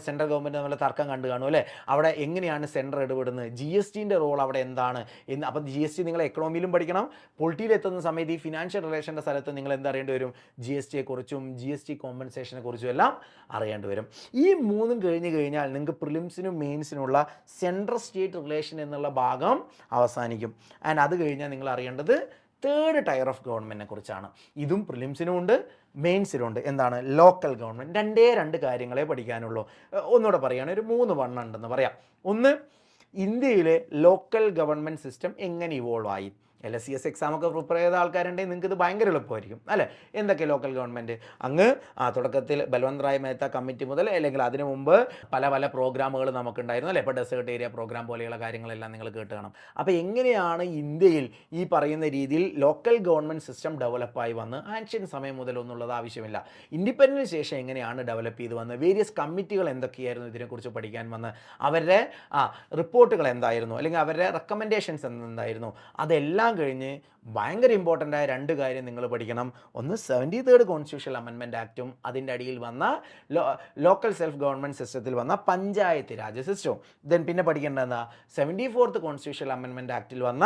സെൻട്രൽ ഗവൺമെൻറ് തമ്മിലുള്ള തർക്കം കണ്ടു കാണും അല്ലേ? അവിടെ എങ്ങനെയാണ് സെൻട്രൽ ഇടപെടുന്നത്, GSTൻ്റെ റോൾ അവിടെ എന്താണ് എന്ന്. അപ്പം GST നിങ്ങൾ എക്കണോമിയിലും പഠിക്കണം. പൊളിറ്റിയിൽ എത്തുന്ന സമയത്ത് ഈ ഫിനാൻഷ്യൽ റിലേഷൻ്റെ സ്ഥലത്ത് നിങ്ങൾ എന്തറിയേണ്ടി വരും? GSTയെക്കുറിച്ചും GST കോമ്പൻസേഷനെ കുറിച്ചും എല്ലാം അറിയേണ്ടി വരും. ഈ 3 കഴിഞ്ഞ് കഴിഞ്ഞാൽ നിങ്ങൾക്ക് പ്രിലിംസിനും മെയിൻസിനുള്ള സെൻട്രൽ സ്റ്റേറ്റ് റിലേഷൻ എന്നുള്ള ഭാഗം അവസാനിക്കും. ആൻഡ് അത് കഴിഞ്ഞാൽ നിങ്ങൾ അറിയേണ്ടത് 3rd ടയർ ഓഫ് ഗവൺമെൻറ്റിനെ കുറിച്ചാണ്. ഇതും പ്രിലിംസിനും ഉണ്ട്, മെയിൻസിനും ഉണ്ട്. എന്താണ്? Local government. 2 കാര്യങ്ങളെ പഠിക്കാനുള്ളൂ. ഒന്നുകൂടെ പറയുകയാണ്, ഒരു 3 ഉണ്ടെന്ന് പറയാം. ഒന്ന്, ഇന്ത്യയിലെ ലോക്കൽ ഗവൺമെൻറ് സിസ്റ്റം എങ്ങനെ ഇവോൾവ് ആയി. LSCS എക്സാമൊക്കെ പ്രിപ്പയർ ചെയ്ത ആൾക്കാരുണ്ടെങ്കിൽ നിങ്ങൾക്ക് ഇത് ഭയങ്കര എളുപ്പമായിരിക്കും അല്ലേ? എന്തൊക്കെ ലോക്കൽ ഗവൺമെൻറ് അങ്ങ് തുടക്കത്തിൽ ബൽവന്ത് റായ് മേത്ത കമ്മിറ്റി മുതൽ അല്ലെങ്കിൽ അതിനു മുമ്പ് പല പ്രോഗ്രാമുകൾ നമുക്കുണ്ടായിരുന്നു അല്ലേ? ഇപ്പോൾ ഡെസേർട്ട് ഏരിയ പ്രോഗ്രാം പോലെയുള്ള കാര്യങ്ങളെല്ലാം നിങ്ങൾ കേട്ട് കാണും. അപ്പോൾ എങ്ങനെയാണ് ഇന്ത്യയിൽ ഈ പറയുന്ന രീതിയിൽ ലോക്കൽ ഗവൺമെൻറ് സിസ്റ്റം ഡെവലപ്പായി വന്ന് ആൻഷ്യൻ സമയം മുതൽ ഒന്നുള്ളത് ആവശ്യമില്ല. ഇൻഡിപെൻഡൻസിന് ശേഷം എങ്ങനെയാണ് ഡെവലപ്പ് ചെയ്ത് വന്ന് വേരിയസ് കമ്മിറ്റികൾ എന്തൊക്കെയായിരുന്നു ഇതിനെക്കുറിച്ച് പഠിക്കാൻ വന്ന് അവരുടെ റിപ്പോർട്ടുകൾ എന്തായിരുന്നു, അല്ലെങ്കിൽ അവരുടെ റെക്കമെൻഡേഷൻസ് എന്തായിരുന്നു, അതെല്ലാം കഴിഞ്ഞ് ഭയങ്കര ഇമ്പോർട്ടൻ്റ് ആയ 2 കാര്യം നിങ്ങൾ പഠിക്കണം. ഒന്ന് 73rd കോൺസ്റ്റിറ്റ്യൂഷണൽ അമെൻമെൻറ്റ് ആക്റ്റും അതിൻ്റെ അടിയിൽ വന്ന ലോക്കൽ സെൽഫ് ഗവൺമെൻറ് സിസ്റ്റത്തിൽ വന്ന പഞ്ചായത്ത് രാജ് സിസ്റ്റവും. ദെൻ പിന്നെ പഠിക്കേണ്ടത് എന്താ, 74th കോൺസ്റ്റിറ്റ്യൂഷണൽ അമെൻമെൻറ്റ് ആക്റ്റിൽ വന്ന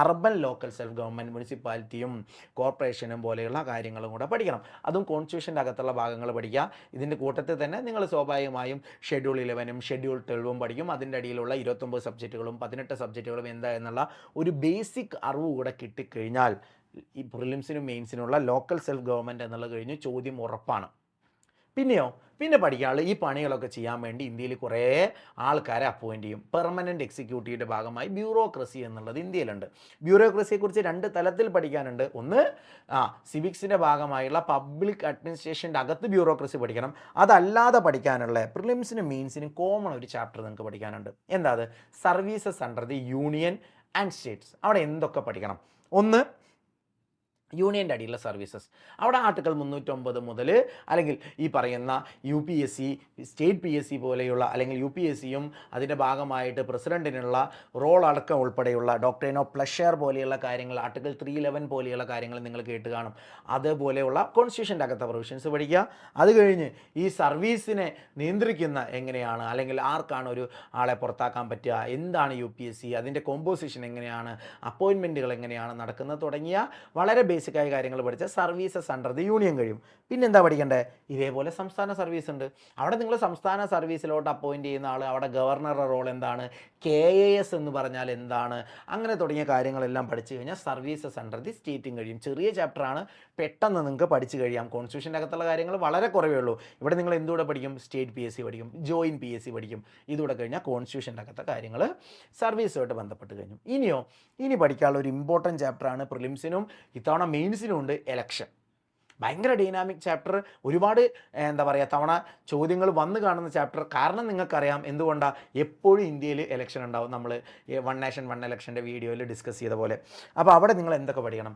അർബൻ ലോക്കൽ സെൽഫ് ഗവൺമെൻറ്, മുനിസിപ്പാലിറ്റിയും കോർപ്പറേഷനും പോലെയുള്ള കാര്യങ്ങളും കൂടെ പഠിക്കണം. അതും കോൺസ്റ്റിറ്റ്യൂഷൻ്റെ അകത്തുള്ള ഭാഗങ്ങൾ പഠിക്കുക. ഇതിൻ്റെ കൂട്ടത്തിൽ തന്നെ നിങ്ങൾ സ്വാഭാവികമായും ഷെഡ്യൂൾ 11ഉം ഷെഡ്യൂൾ 12ഉം പഠിക്കും. അതിൻ്റെ അടിയിലുള്ള 29 സബ്ജക്റ്റുകളും 18 സബ്ജക്റ്റുകളും എന്താ എന്നുള്ള ഒരു ബേസിക് അറിവ് കൂടെ കിട്ടിക്കഴിഞ്ഞാൽ ഈ പ്രിലിംസിനും മെയിൻസിനുള്ള ലോക്കൽ സെൽഫ് ഗവൺമെൻറ് എന്നുള്ള കഴിഞ്ഞ് ചോദ്യം ഉറപ്പാണ്. പിന്നെ പഠിക്കാനുള്ള ഈ പണികളൊക്കെ ചെയ്യാൻ വേണ്ടി ഇന്ത്യയിൽ കുറേ ആൾക്കാരെ അപ്പോയിൻറ്റ് ചെയ്യും. പെർമനൻറ്റ് എക്സിക്യൂട്ടീവിൻ്റെ ഭാഗമായി ബ്യൂറോക്രസി എന്നുള്ളത് ഇന്ത്യയിലുണ്ട്. ബ്യൂറോക്രസിയെക്കുറിച്ച് 2 തലത്തിൽ പഠിക്കാനുണ്ട്. ഒന്ന് സിവിക്സിൻ്റെ ഭാഗമായുള്ള പബ്ലിക് അഡ്മിനിസ്ട്രേഷൻ്റെ അകത്ത് ബ്യൂറോക്രസി പഠിക്കണം. അതല്ലാതെ പഠിക്കാനുള്ള പ്രിലിംസിനും മെയിൻസിനും കോമൺ ഒരു ചാപ്റ്റർ നിങ്ങൾക്ക് പഠിക്കാനുണ്ട്. എന്താ അത്? Services under the union and States. അവിടെ എന്തൊക്കെ പഠിക്കണം? ഒന്ന്, യൂണിയൻ്റെ അടിയിലുള്ള സർവീസസ്. അവിടെ ആർട്ടിക്കിൾ 309 മുതൽ അല്ലെങ്കിൽ ഈ പറയുന്ന UPSC, സ്റ്റേറ്റ് PSC പോലെയുള്ള, അല്ലെങ്കിൽ UPSCയും അതിൻ്റെ ഭാഗമായിട്ട് പ്രസിഡൻറ്റിനുള്ള റോൾ അടക്കം ഉൾപ്പെടെയുള്ള ഡോക്ട്രിൻ ഓഫ് പ്ലഷർ പോലെയുള്ള കാര്യങ്ങൾ, ആർട്ടിക്കിൾ 311 പോലെയുള്ള കാര്യങ്ങൾ നിങ്ങൾ കേട്ട് കാണും. അതുപോലെയുള്ള കോൺസ്റ്റിറ്റ്യൂഷൻ്റെ അകത്തെ പ്രൊവിഷൻസ് പഠിക്കുക. അത് കഴിഞ്ഞ് ഈ സർവീസിനെ നിയന്ത്രിക്കുന്ന എങ്ങനെയാണ്, അല്ലെങ്കിൽ ആർക്കാണ് ഒരു ആളെ പുറത്താക്കാൻ പറ്റുക, എന്താണ് UPSC, അതിൻ്റെ കോമ്പോസിഷൻ എങ്ങനെയാണ്, അപ്പോയിൻമെൻറ്റുകൾ എങ്ങനെയാണ് നടക്കുന്നത് തുടങ്ങിയ വളരെ ബേസിക്കായ കാര്യങ്ങൾ പഠിച്ച സർവീസസ് അണ്ടർ ദി യൂണിയൻ കഴിയും. പിന്നെന്താ പഠിക്കേണ്ടത്? ഇതേപോലെ സംസ്ഥാന സർവീസ് ഉണ്ട്. അവിടെ നിങ്ങൾ സംസ്ഥാന സർവീസിലോട്ട് അപ്പോയിൻറ്റ് ചെയ്യുന്ന ആൾ, അവിടെ ഗവർണറുടെ റോൾ എന്താണ്, KAS എന്ന് പറഞ്ഞാൽ എന്താണ്, അങ്ങനെ തുടങ്ങിയ കാര്യങ്ങളെല്ലാം പഠിച്ചു കഴിഞ്ഞാൽ സർവീസസ് അണ്ടർ ദി സ്റ്റേറ്റും കഴിയും. ചെറിയ ചാപ്റ്ററാണ്, പെട്ടെന്ന് നിങ്ങൾക്ക് പഠിച്ചു കഴിയാം. കോൺസ്റ്റിറ്റ്യൂഷൻ്റെ അകത്തുള്ള കാര്യങ്ങൾ വളരെ കുറവേ ഉള്ളൂ. ഇവിടെ നിങ്ങൾ എന്തുകൂടെ പഠിക്കും? സ്റ്റേറ്റ് PSC പഠിക്കും, ജോയിൻറ്റ് PSC പഠിക്കും. ഇതുകൂടെ കഴിഞ്ഞാൽ കോൺസ്റ്റിറ്റ്യൂഷൻ്റെ അകത്തെ കാര്യങ്ങൾ സർവീസുമായിട്ട് ബന്ധപ്പെട്ട് കഴിഞ്ഞു. ഇനി പഠിക്കാനുള്ള ഒരു ഇമ്പോർട്ടൻറ്റ് ചാപ്റ്ററാണ് പ്രിലിംസിനും ഇത്തവണ മെയിൻസിനും ഉണ്ട്, എലക്ഷൻ. ഭയങ്കര ഡൈനാമിക് ചാപ്റ്റർ, ഒരുപാട് എന്താ പറയുക തവണ ചോദ്യങ്ങൾ വന്ന് കാണുന്ന ചാപ്റ്റർ. കാരണം നിങ്ങൾക്കറിയാം എന്തുകൊണ്ടാണ്, എപ്പോഴും ഇന്ത്യയിൽ ഇലക്ഷൻ ഉണ്ടാവും. നമ്മൾ വൺ നേഷൻ വൺ ഇലക്ഷൻ്റെ വീഡിയോയിൽ ഡിസ്കസ് ചെയ്ത പോലെ. അപ്പോൾ അവിടെ നിങ്ങൾ എന്തൊക്കെ പഠിക്കണം?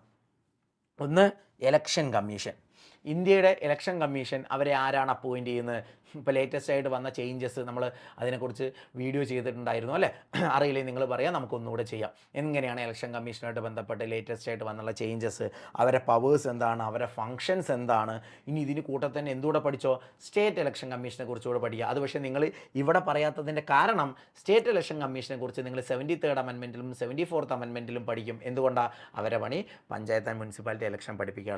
ഒന്ന്, ഇലക്ഷൻ കമ്മീഷൻ. ഇന്ത്യയുടെ ഇലക്ഷൻ കമ്മീഷൻ അവരെ ആരാണ് അപ്പോയിൻറ്റ് ചെയ്യുന്നത്? ഇപ്പോൾ ലേറ്റസ്റ്റ് ആയിട്ട് വന്ന ചേഞ്ചസ് നമ്മൾ അതിനെക്കുറിച്ച് വീഡിയോ ചെയ്തിട്ടുണ്ടായിരുന്നു അല്ലേ? അറിയില്ലേ? നിങ്ങൾ പറയാം, നമുക്കൊന്നുകൂടെ ചെയ്യാം. എങ്ങനെയാണ് ഇലക്ഷൻ കമ്മീഷനായിട്ട് ബന്ധപ്പെട്ട് ലേറ്റസ്റ്റ് ആയിട്ട് വന്നുള്ള ചേഞ്ചസ്, അവരുടെ പവേഴ്സ് എന്താണ്, അവരുടെ ഫങ്ഷൻസ് എന്താണ്. ഇനി ഇതിന് കൂട്ടത്തിൽ തന്നെ എന്തുകൂടെ പഠിച്ചോ? സ്റ്റേറ്റ് ഇലക്ഷൻ കമ്മീഷനെ കുറിച്ചുകൂടെ പഠിക്കുക. അത് പക്ഷേ നിങ്ങൾ ഇവിടെ പറയാത്തതിൻ്റെ കാരണം, സ്റ്റേറ്റ് ഇലക്ഷൻ കമ്മീഷനെ കുറിച്ച് നിങ്ങൾ 73rd അമെൻമെൻറ്റിലും 74th അമെൻമെൻറ്റിലും പഠിക്കും. എന്തുകൊണ്ടാണ്? അവരെ പണി പഞ്ചായത്ത് ആൻഡ് മുനിസിപ്പാലിറ്റി ഇലക്ഷൻ പഠിക്കുക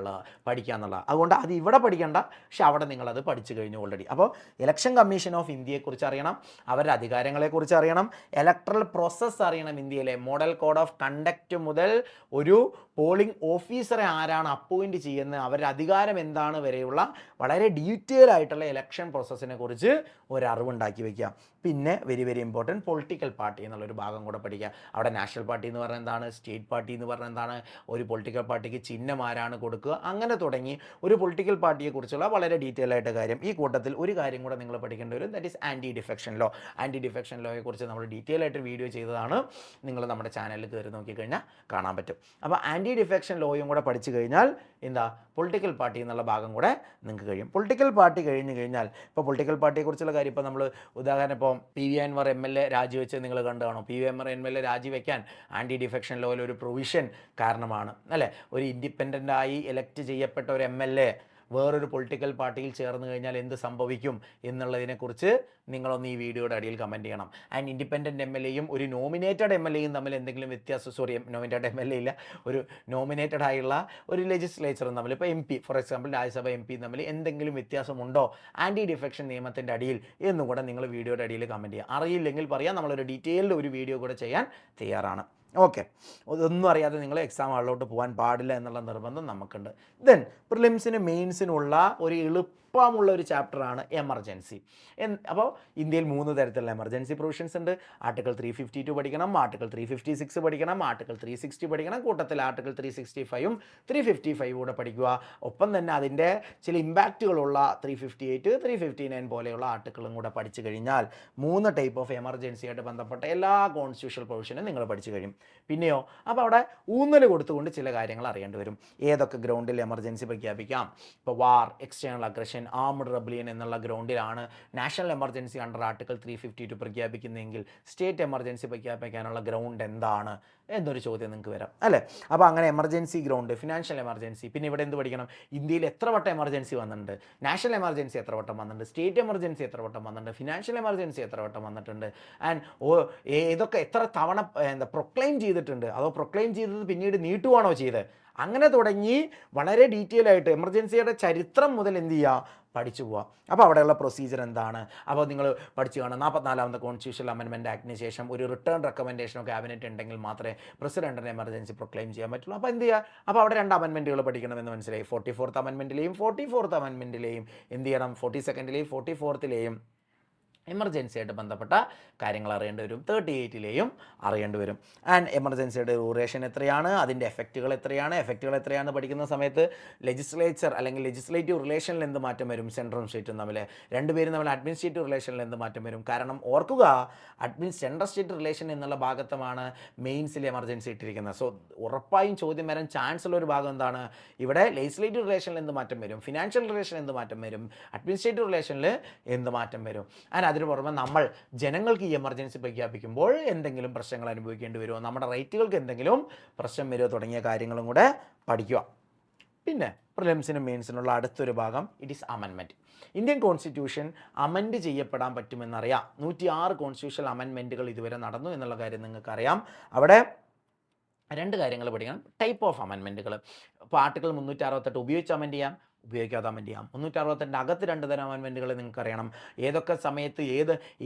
എന്നുള്ള. അതുകൊണ്ട് അത് ഇവിടെ പഠിക്കേണ്ട, പക്ഷെ അവിടെ നിങ്ങളത് പഠിച്ചു കഴിഞ്ഞു ഓൾറെഡി. അപ്പോൾ ഇലക്ഷൻ കമ്മീഷൻ ഓഫ് ഇന്ത്യയെക്കുറിച്ച് അറിയണം, അവരുടെ അധികാരങ്ങളെക്കുറിച്ച് അറിയണം, ഇലക്ട്രൽ പ്രോസസ്സ് അറിയണം. ഇന്ത്യയിലെ മോഡൽ കോഡ് ഓഫ് കണ്ടക്റ്റ് മുതൽ ഒരു പോളിംഗ് ഓഫീസറെ ആരാണ് അപ്പോയിൻറ്റ് ചെയ്യുന്നത്, അവരുടെ അധികാരം എന്താണ് വരെയുള്ള വളരെ ഡീറ്റെയിൽ ആയിട്ടുള്ള ഇലക്ഷൻ പ്രോസസ്സിനെ കുറിച്ച് ഒരറിവുണ്ടാക്കി വയ്ക്കുക. പിന്നെ very very important, political party എന്നുള്ളൊരു ഭാഗം കൂടെ പഠിക്കുക. അവിടെ നാഷണൽ പാർട്ടി എന്ന് പറഞ്ഞാൽ എന്താണ്, സ്റ്റേറ്റ് പാർട്ടി എന്ന് പറഞ്ഞാൽ എന്താണ്, ഒരു പൊളിറ്റിക്കൽ പാർട്ടിക്ക് ചിഹ്നം ആരാണ് കൊടുക്കുക, അങ്ങനെ തുടങ്ങി ഒരു പൊളിറ്റിക്കൽ പാർട്ടിയെക്കുറിച്ചുള്ള വളരെ ഡീറ്റെയിൽ ആയിട്ട് കാര്യം. ഈ കൂട്ടത്തിൽ ഒരു കാര്യം കൂടെ നിങ്ങൾ പഠിക്കേണ്ടി വരും, that is anti defection law. Anti defection ലോയെക്കുറിച്ച് നമ്മൾ ഡീറ്റെയിൽ ആയിട്ട് വീഡിയോ ചെയ്തതാണ്. നിങ്ങൾ നമ്മുടെ ചാനലിൽ കയറി നോക്കിക്കഴിഞ്ഞാൽ കാണാൻ പറ്റും. അപ്പോൾ ആൻറ്റി ഡിഫെക്ഷൻ ലോയും കൂടെ പഠിച്ചു കഴിഞ്ഞാൽ എന്താ, പൊളിറ്റിക്കൽ പാർട്ടി എന്നുള്ള ഭാഗം കൂടെ നിങ്ങൾക്ക് കഴിയും. പൊളിറ്റിക്കൽ പാർട്ടി കഴിഞ്ഞ് കഴിഞ്ഞാൽ, ഇപ്പോൾ പൊളിറ്റിക്കൽ പാർട്ടിയെക്കുറിച്ചുള്ള കാര്യം, ഇപ്പോൾ നമ്മൾ ഉദാഹരണം ഇപ്പോൾ PV അൻവർ MLA രാജിവെച്ച് നിങ്ങൾ കണ്ടു കാണും. PV അൻവർ MLA രാജിവെക്കാൻ ആൻറ്റി ഡിഫെക്ഷൻ ലോയിൽ ഒരു പ്രൊവിഷൻ കാരണമാണ് അല്ലേ? ഒരു ഇൻഡിപെൻഡൻ്റായി എലക്ട് ചെയ്യപ്പെട്ട ഒരു MLA വേറൊരു പൊളിറ്റിക്കൽ പാർട്ടിയിൽ ചേർന്ന് കഴിഞ്ഞാൽ എന്ത് സംഭവിക്കും എന്നുള്ളതിനെക്കുറിച്ച് നിങ്ങളൊന്ന് ഈ വീഡിയോയുടെ അടിയിൽ കമൻറ്റ് ചെയ്യണം. ആൻഡ് ഇൻഡിപെൻഡൻറ്റ് MLAയും ഒരു നോമിനേറ്റഡ് MLAയും തമ്മിൽ എന്തെങ്കിലും വ്യത്യാസം, നോമിനേറ്റഡ് MLA ഇല്ല, ഒരു നോമിനേറ്റഡ് ആയുള്ള ഒരു ലെജിസ്ലേച്ചറും തമ്മിൽ, ഇപ്പോൾ MP for example Rajya Sabha MP തമ്മിൽ എന്തെങ്കിലും വ്യത്യാസമുണ്ടോ ആൻറ്റി ഡിഫെക്ഷൻ നിയമത്തിൻ്റെ അടിയിൽ എന്നും കൂടെ നിങ്ങൾ വീഡിയോയുടെ അടിയിൽ കമൻറ്റ് ചെയ്യുക. അറിയില്ലെങ്കിൽ പറയാം, നമ്മളൊരു ഡീറ്റെയിൽഡ് ഒരു വീഡിയോ കൂടെ ചെയ്യാൻ തയ്യാറാണ്. ഓക്കെ, ഒന്നും അറിയാതെ നിങ്ങൾ എക്സാം ഹാളിലോട്ട് പോകാൻ പാടില്ല എന്നുള്ള നിർബന്ധം നമുക്കുണ്ട്. ദെൻ പ്രിലിംസിന് മെയിൻസിനുള്ള ഒരു എളുപ്പമുള്ള ഒരു ചാപ്റ്ററാണ് എമർജൻസി. അപ്പോൾ ഇന്ത്യയിൽ 3 തരത്തിലുള്ള എമർജൻസി പ്രൊവിഷൻസ് ഉണ്ട്. ആർട്ടിക്കിൾ 352 പഠിക്കണം, ആർട്ടിക്കിൾ 356 പഠിക്കണം, ആർട്ടിക്കിൾ 360 പഠിക്കണം. കൂട്ടത്തിൽ ആർട്ടിക്കിൾ 365ഉം 355 കൂടെ പഠിക്കുക. ഒപ്പം തന്നെ അതിൻ്റെ ചില ഇമ്പാക്റ്റുകളുള്ള 358, 359 പോലെയുള്ള ആർട്ടിക്കിളും കൂടെ പഠിച്ചു കഴിഞ്ഞാൽ 3 ടൈപ്പ് ഓഫ് എമർജൻസി ആയിട്ട് ബന്ധപ്പെട്ട എല്ലാ കോൺസ്റ്റിറ്റ്യൂഷണൽ പ്രൊവിഷനും നിങ്ങൾ പഠിച്ചു കഴിയും. പിന്നെയോ, അപ്പോൾ അവിടെ ഊന്നൽ കൊടുത്തുകൊണ്ട് ചില കാര്യങ്ങൾ അറിയേണ്ടി വരും. ഏതൊക്കെ ഗ്രൗണ്ടിൽ എമർജൻസി പ്രഖ്യാപിക്കാം? ഇപ്പോൾ war, external aggression, operation armed rebellion എന്നുള്ള ഗ്രൗണ്ടിലാണ് നാഷണൽ എമർജൻസി അണ്ടർ ആർട്ടിക്കിൾ 352 പ്രഖ്യാപിക്കുന്നതെങ്കിൽ സ്റ്റേറ്റ് എമർജൻസി പ്രഖ്യാപിക്കാനുള്ള ഗ്രൗണ്ട് എന്താണ് എന്നൊരു ചോദ്യം നിങ്ങൾക്ക് വരാം അല്ലേ. അപ്പോൾ അങ്ങനെ എമർജൻസി ഗ്രൗണ്ട്, ഫിനാൻഷ്യൽ എമർജൻസി, പിന്നെ ഇവിടെ എന്ത് പഠിക്കണം, ഇന്ത്യയിൽ എത്ര വട്ടം എമർജൻസി വന്നിട്ടുണ്ട്, നാഷണൽ എമർജൻസി എത്ര വട്ടം വന്നിട്ടുണ്ട്, സ്റ്റേറ്റ് എമർജൻസി എത്ര വട്ടം വന്നിട്ടുണ്ട്, ഫിനാൻഷ്യൽ എമർജൻസി എത്ര വട്ടം വന്നിട്ടുണ്ട്, ആൻഡ് ഇതൊക്കെ എത്ര തവണ പ്രൊക്ലെയിം ചെയ്തിട്ടുണ്ട്, അതോ പ്രൊക്ലെയിം ചെയ്തത് പിന്നീട് നീട്ടുവാണോ ചെയ്തത്, അങ്ങനെ തുടങ്ങി വളരെ ഡീറ്റെയിൽ ആയിട്ട് എമർജൻസിയുടെ ചരിത്രം മുതൽ എന്ത് ചെയ്യുക, പഠിച്ചു പോവുക. അപ്പോൾ അവിടെയുള്ള പ്രൊസീജിയർ എന്താണ്, അപ്പോൾ നിങ്ങൾ പഠിച്ചു കാണും 44ാമത്തെ കോൺസ്റ്റിറ്റ്യൂഷണൽ അമെൻമെൻറ്റ് ആക്ടിന് ശേഷം ഒരു റിട്ടേൺ റെക്കമെൻഡേഷനോ ക്യാബിനറ്റ് ഉണ്ടെങ്കിൽ മാത്രമേ പ്രസിഡന്റിന് എമർജൻസി പ്രൊക്ലെയിം ചെയ്യാൻ പറ്റുള്ളൂ. അപ്പോൾ എന്ത് ചെയ്യുക, അപ്പോൾ അവിടെ 2 അമെൻമെൻറ്റുകൾ പഠിക്കണമെന്ന് മനസ്സിലായി. 44th അമെൻമെൻറ്റിലെയും 44th അമെൻമെൻറ്റിലെയും എന്ത് ചെയ്യണം, 42nd 44th എമർജൻസി ആയിട്ട് ബന്ധപ്പെട്ട കാര്യങ്ങൾ അറിയേണ്ടി വരും. 38ലെയും അറിയേണ്ടി വരും. ആൻഡ് എമർജൻസിയുടെ ഡ്യൂറേഷൻ എത്രയാണ്, അതിൻ്റെ എഫക്റ്റുകൾ എത്രയാണെന്ന് പഠിക്കുന്ന സമയത്ത് ലെജിസ്ലേച്ചർ അല്ലെങ്കിൽ ലെജിസ്ലേറ്റീവ് റിലേഷനിൽ എന്ത് മാറ്റം വരും, സെൻട്രലും സ്റ്റേറ്റും തമ്മിൽ, രണ്ടുപേരും തമ്മിൽ അഡ്മിനിസ്ട്രേറ്റീവ് റിലേഷനിൽ എന്ത് മാറ്റം വരും. കാരണം ഓർക്കുക, സെൻട്രൽ സ്റ്റേറ്റ് റിലേഷൻ എന്നുള്ള ഭാഗത്താണ് മെയിൻസിൽ എമർജൻസി ഇട്ടിരിക്കുന്നത്. സോ ഉറപ്പായും ചോദ്യം വരാൻ ചാൻസ് ഉള്ള ഒരു ഭാഗം എന്താണ്, ഇവിടെ ലെജിസ്ലേറ്റീവ് റിലേഷനിൽ എന്ത് മാറ്റം വരും, ഫിനാൻഷ്യൽ റിലേഷൻ എന്ത് മാറ്റം വരും, അഡ്മിനിസ്ട്രേറ്റീവ് റിലേഷനിൽ എന്ത് മാറ്റം വരും. അതിന് അതിന് പുറമെ നമ്മൾ ജനങ്ങൾക്ക് ഈ എമർജൻസി പ്രഖ്യാപിക്കുമ്പോൾ എന്തെങ്കിലും പ്രശ്നങ്ങൾ അനുഭവിക്കേണ്ടി വരുമോ, നമ്മുടെ റൈറ്റുകൾക്ക് എന്തെങ്കിലും പ്രശ്നം വരുമോ തുടങ്ങിയ കാര്യങ്ങളും കൂടെ പഠിക്കുക. പിന്നെ പ്രിലിംസിനും മെയിൻസിനുള്ള അടുത്തൊരു ഭാഗം it is amendment. Indian constitution amend ചെയ്യപ്പെടാൻ പറ്റുമെന്നറിയാം. 106 കോൺസ്റ്റിറ്റ്യൂഷണൽ അമെൻമെൻറ്റുകൾ ഇതുവരെ നടന്നു എന്നുള്ള കാര്യം നിങ്ങൾക്കറിയാം. അവിടെ 2 കാര്യങ്ങൾ പഠിക്കണം. ടൈപ്പ് ഓഫ് അമെൻമെൻറ്റുകൾ. ഇപ്പോൾ ആർട്ടിക്കിൾ 368 ഉപയോഗിച്ച് അമെൻഡ് ചെയ്യാം, ഉപയോഗിക്കാതെ അമെൻഡ് ചെയ്യാം. 368 അകത്ത് 2 തരം അമെൻമെൻറ്റുകൾ നിങ്ങൾക്ക് അറിയണം. ഏതൊക്കെ സമയത്ത്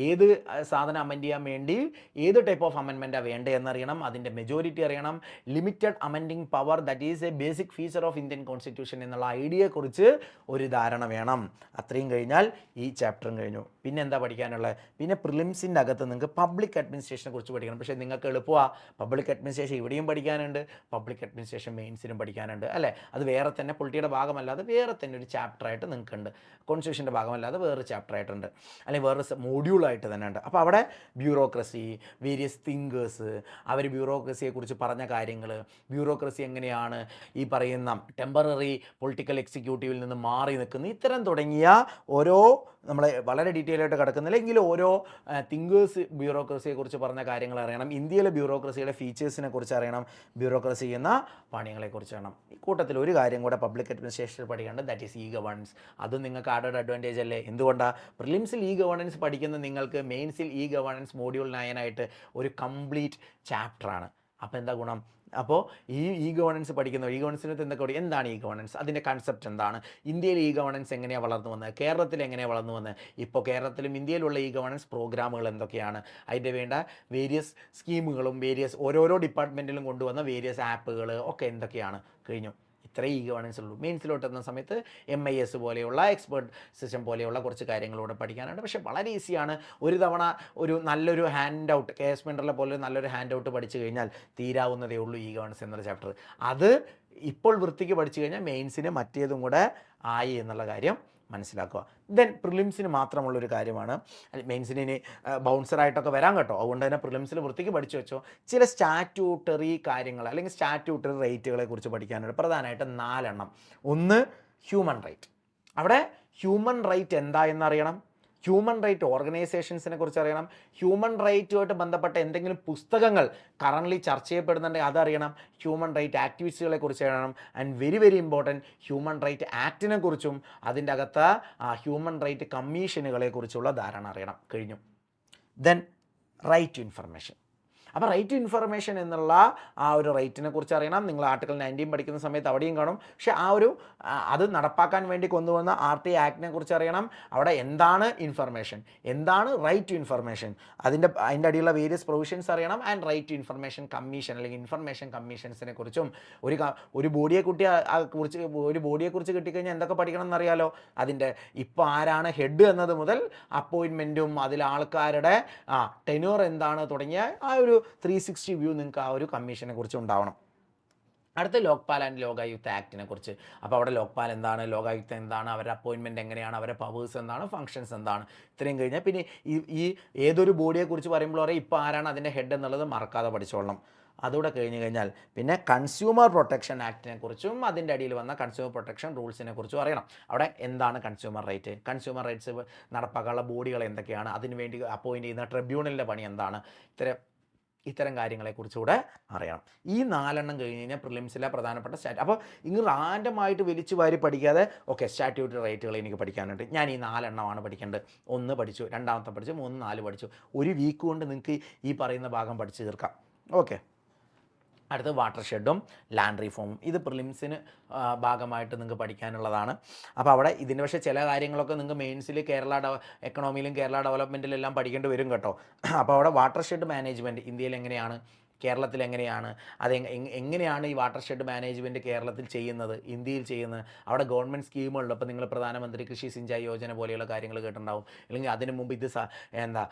ഏത് സാധനം അമെൻഡ് ചെയ്യാൻ വേണ്ടി ഏത് ടൈപ്പ് ഓഫ് അമെൻമെൻറ്റാണ് വേണ്ടത് എന്നറിയണം. അതിൻ്റെ മെജോറിറ്റി അറിയണം. Limited amending power, that is A basic feature of Indian constitution എന്നുള്ള ഐഡിയയെക്കുറിച്ച് ഒരു ധാരണ വേണം. അത്രയും കഴിഞ്ഞാൽ ഈ ചാപ്റ്ററും കഴിഞ്ഞു. പിന്നെ എന്താ പഠിക്കാനുള്ളത്, പിന്നെ പ്രിലിംസിൻ്റെ അകത്ത് നിങ്ങൾക്ക് പബ്ലിക് അഡ്മിനിസ്ട്രേഷനെ കുറിച്ച് പഠിക്കണം. പക്ഷേ നിങ്ങൾക്ക് എളുപ്പമാണ്, പബ്ലിക് അഡ്മിനിസ്ട്രേഷൻ ഇവിടെയും പഠിക്കാനുണ്ട്, പബ്ലിക് അഡ്മിനിസ്ട്രേഷൻ മെയിൻസിനും പഠിക്കാനുണ്ട് അല്ലേ. അത് വേറെ തന്നെ പൊളിറ്റിയുടെ ഭാഗമല്ലാതെ വേറെ തന്നെ ഒരു ചാപ്റ്ററായിട്ട് നിങ്ങൾക്കുണ്ട്. കോൺസ്റ്റിറ്റ്യൂഷൻ്റെ ഭാഗമല്ലാതെ വേറൊരു ചാപ്റ്ററായിട്ടുണ്ട്, അല്ലെങ്കിൽ വേറൊരു മൊഡ്യൂളായിട്ട് തന്നെ ഉണ്ട്. അപ്പോൾ അവിടെ ബ്യൂറോക്രസി, വേരിയസ് തിങ്കേഴ്സ്, അവർ ബ്യൂറോക്രസിയെക്കുറിച്ച് പറഞ്ഞ കാര്യങ്ങൾ, ബ്യൂറോക്രസി എങ്ങനെയാണ് ഈ പറയുന്ന ടെമ്പററി പൊളിറ്റിക്കൽ എക്സിക്യൂട്ടീവിൽ നിന്ന് മാറി നിൽക്കുന്ന, ഇത്തരം തുടങ്ങിയ ഓരോ നമ്മൾ വളരെ ഡീറ്റെയിൽ ആയിട്ട് കിടക്കുന്നില്ല എങ്കിലും ഓരോ തിങ്കേഴ്സ് ബ്യൂറോക്രസിയെക്കുറിച്ച് പറഞ്ഞ കാര്യങ്ങൾ അറിയണം. ഇന്ത്യയിലെ ബ്യൂറോക്രസിയുടെ ഫീച്ചേഴ്സിനെ കുറിച്ച് അറിയണം, ബ്യൂറോക്രസി എന്ന പണികളെക്കുറിച്ച് അറിയണം. ഈ കൂട്ടത്തിൽ ഒരു കാര്യം കൂടെ പബ്ലിക് അഡ്മിനിസ്ട്രേഷൻ പഠിക്കേണ്ടത്, ദാറ്റ് ഈസ് ഇ ഗവേണൻസ്. അതും നിങ്ങൾക്ക് ആഡഡ് അഡ്വാൻറ്റേജ് അല്ലേ. എന്തുകൊണ്ടാണ്, പ്രിലിംസിൽ ഇ ഗവേണൻസ് പഠിക്കുന്ന നിങ്ങൾക്ക് മെയിൻസിൽ ഇ ഗവേണൻസ് മോഡ്യൂൾ 9 ആയിട്ട് ഒരു കംപ്ലീറ്റ് ചാപ്റ്ററാണ്. അപ്പോൾ എന്താ ഗുണം, അപ്പോൾ ഈ ഗവേണൻസ് പഠിക്കുന്ന ഈ ഗവേണൻസിനകത്ത് എന്തൊക്കെ, എന്താണ് ഈ ഗവേണൻസ്, അതിൻ്റെ കൺസെപ്റ്റ് എന്താണ്, ഇന്ത്യയിൽ ഈ ഗവേണൻസ് എങ്ങനെയാണ് വളർന്നു വന്നത്, കേരളത്തിൽ എങ്ങനെയാണ് വളർന്നു വന്നത്, ഇപ്പോൾ കേരളത്തിലും ഇന്ത്യയിലുള്ള ഈ ഗവേണൻസ് പ്രോഗ്രാമുകൾ എന്തൊക്കെയാണ്, അതിൻ്റെ വേണ്ട വേരിയസ് സ്കീമുകളും ഓരോരോ ഡിപ്പാർട്ട്മെൻറ്റിലും കൊണ്ടുവന്ന വേരിയസ് ആപ്പുകൾ ഒക്കെ എന്തൊക്കെയാണ്. കഴിഞ്ഞു. ഇത്രയും ഈ ഗവേണൻസ് ഉള്ളൂ. മെയിൻസിലോട്ട് എത്തുന്ന സമയത്ത് MIS പോലെയുള്ള എക്സ്പേർട്ട് സിസ്റ്റം പോലെയുള്ള കുറച്ച് കാര്യങ്ങളൂടെ പഠിക്കാനുണ്ട്. പക്ഷേ വളരെ ഈസിയാണ്. ഒരു തവണ ഒരു നല്ലൊരു ഹാൻഡ് ഔട്ട്, KS മെൻഡറിലെ പോലെ നല്ലൊരു ഹാൻഡ് ഔട്ട് പഠിച്ചു കഴിഞ്ഞാൽ തീരാവുന്നതേ ഉള്ളൂ ഈ ഗവേണൻസ് എന്നൊരു ചാപ്റ്റർ. അത് ഇപ്പോൾ വൃത്തിക്ക് പഠിച്ചു കഴിഞ്ഞാൽ മെയിൻസിന് മറ്റേതും കൂടെ ആയി എന്നുള്ള കാര്യം മനസ്സിലാക്കുക. ദെൻ പ്രിലിംസിന് മാത്രമുള്ളൊരു കാര്യമാണ്, മെയിൻസിന് ഇനി ബൗൺസറായിട്ടൊക്കെ വരാൻ കേട്ടോ. അതുകൊണ്ട് തന്നെ പ്രിലിംസിൽ വൃത്തിക്ക് പഠിച്ചു വെച്ചോ. ചില സ്റ്റാറ്റ്യൂട്ടറി കാര്യങ്ങൾ അല്ലെങ്കിൽ സ്റ്റാറ്റ്യൂട്ടറി റൈറ്റുകളെ കുറിച്ച് പഠിക്കാനുണ്ട്. പ്രധാനമായിട്ട് 4 എണ്ണം. ഒന്ന് ഹ്യൂമൻ റൈറ്റ്. അവിടെ ഹ്യൂമൻ റൈറ്റ് എന്താ എന്നറിയണം. ഹ്യൂമൻ റൈറ്റ് ഓർഗനൈസേഷൻസിനെ കുറിച്ച് അറിയണം. ഹ്യൂമൻ റൈറ്റുമായിട്ട് ബന്ധപ്പെട്ട എന്തെങ്കിലും പുസ്തകങ്ങൾ കറൻ്റ്ലി ചർച്ച ചെയ്യപ്പെടുന്നുണ്ടെങ്കിൽ അതറിയണം. ഹ്യൂമൻ റൈറ്റ് ആക്ടിവിസ്റ്റുകളെ കുറിച്ച് അറിയണം. And very very important, human right ആക്ടിനെ കുറിച്ചും അതിൻ്റെ അകത്ത് ഹ്യൂമൻ റൈറ്റ് കമ്മീഷനുകളെ കുറിച്ചുള്ള ധാരണ അറിയണം. കഴിഞ്ഞു. Then right to information. അപ്പോൾ റൈറ്റ് ടു ഇൻഫർമേഷൻ എന്നുള്ള ആ ഒരു റൈറ്റിനെ കുറിച്ച് അറിയണം. നിങ്ങൾ ആർട്ടിക്കിൾ 19 പഠിക്കുന്ന സമയത്ത് അവിടെയും കാണും. പക്ഷേ അത് നടപ്പാക്കാൻ വേണ്ടി കൊണ്ടുവന്ന RT ആക്ടിനെ കുറിച്ച് അറിയണം. അവിടെ എന്താണ് ഇൻഫർമേഷൻ, എന്താണ് റൈറ്റ് ടു ഇൻഫർമേഷൻ, അതിൻ്റെ അടിയിലുള്ള വേരിയസ് പ്രൊവിഷൻസ് അറിയണം. And right to information commission അല്ലെങ്കിൽ ഇൻഫർമേഷൻ കമ്മീഷൻസിനെ കുറിച്ചും ഒരു ബോഡിയെക്കുറിച്ച് കിട്ടിക്കഴിഞ്ഞാൽ എന്തൊക്കെ പഠിക്കണം എന്നറിയാലോ. അതിൻ്റെ ഇപ്പോൾ ആരാണ് ഹെഡ് എന്നത് മുതൽ അപ്പോയിൻമെൻറ്റും അതിൽ ആൾക്കാരുടെ ടെന്യൂർ എന്താണ് തുടങ്ങിയ ആ ഒരു 360 വ്യൂ നിങ്ങൾക്ക് ആ ഒരു കമ്മീഷനെ കുറിച്ച് ഉണ്ടാവണം. അടുത്ത ലോക്പാൽ ആൻഡ് ലോകായുക്ത ആക്ടിനെ കുറിച്ച്. അപ്പോൾ അവിടെ ലോക്പാൽ എന്താണ്, ലോകായുക്ത എന്താണ്, അവരുടെ അപ്പോയിൻമെൻറ്റ് എങ്ങനെയാണ്, അവരുടെ പവേഴ്സ് എന്താണ്, ഫങ്ഷൻസ് എന്താണ്, ഇത്രയും കഴിഞ്ഞാൽ പിന്നെ ഈ ഏതൊരു ബോഡിയെക്കുറിച്ച് പറയുമ്പോൾ ഇപ്പോൾ ആരാണ് അതിൻ്റെ ഹെഡ് എന്നുള്ളത് മറക്കാതെ പഠിച്ചോളണം. അതുകൂടെ കഴിഞ്ഞ് കഴിഞ്ഞാൽ പിന്നെ കൺസ്യൂമർ പ്രൊട്ടക്ഷൻ ആക്ടിനെ കുറിച്ചും അതിൻ്റെ അടിയിൽ വന്ന കൺസ്യൂമർ പ്രൊട്ടക്ഷൻ റൂൾസിനെ കുറിച്ചും അറിയണം. അവിടെ എന്താണ് കൺസ്യൂമർ റൈറ്റ്, കൺസ്യൂമർ റൈറ്റ്സ് നടപ്പാക്കാനുള്ള ബോഡികൾ എന്തൊക്കെയാണ്, അതിനുവേണ്ടി അപ്പോയിൻറ്റ് ചെയ്യുന്ന ട്രിബ്യൂണലിൻ്റെ പണി എന്താണ്, ഇത്തരം കാര്യങ്ങളെക്കുറിച്ചുകൂടെ അറിയണം. ഈ 4 കഴിഞ്ഞ് കഴിഞ്ഞാൽ പ്രിലിംസിലെ പ്രധാനപ്പെട്ട അപ്പോൾ ഇങ്ങ് റാൻഡമായിട്ട് വലിച്ചു വാരി പഠിക്കാതെ ഓക്കെ സ്റ്റാറ്റ്യൂട്ടറി റൈറ്റുകൾ എനിക്ക് പഠിക്കാനുണ്ട്, ഞാൻ ഈ 4 പഠിക്കേണ്ടത്, 1 പഠിച്ചു, 2 പഠിച്ചു, 3, 4 പഠിച്ചു, ഒരു വീക്ക് കൊണ്ട് നിങ്ങൾക്ക് ഈ പറയുന്ന ഭാഗം പഠിച്ചു തീർക്കാം. ഓക്കെ, അടുത്ത് വാട്ടർ ഷെഡും ലാൻഡ് റീഫോമും. ഇത് പ്രിലിംസിന് ഭാഗമായിട്ട് നിങ്ങൾക്ക് പഠിക്കാനുള്ളതാണ്. അപ്പോൾ അവിടെ ഇതിൻ്റെ പക്ഷേ ചില കാര്യങ്ങളൊക്കെ നിങ്ങൾക്ക് മെയിൻസിൽ എക്കണോമിയിലും കേരള ഡെവലപ്മെൻറ്റിലും എല്ലാം പഠിക്കേണ്ടി വരും കേട്ടോ. അപ്പോൾ അവിടെ വാട്ടർ ഷെഡ് മാനേജ്മെൻറ്റ് ഇന്ത്യയിൽ എങ്ങനെയാണ്, കേരളത്തിൽ എങ്ങനെയാണ്, എങ്ങനെയാണ് ഈ വാട്ടർ ഷെഡ് മാനേജ്മെൻറ്റ് കേരളത്തിൽ ചെയ്യുന്നത്, ഇന്ത്യയിൽ ചെയ്യുന്നത്, അവിടെ ഗവൺമെൻറ് സ്കീമുകളുണ്ട്. അപ്പോൾ നിങ്ങൾ പ്രധാനമന്ത്രി കൃഷി സിഞ്ചായി യോജന പോലെയുള്ള കാര്യങ്ങൾ കേട്ടിട്ടുണ്ടാവും. അല്ലെങ്കിൽ അതിന് മുമ്പ്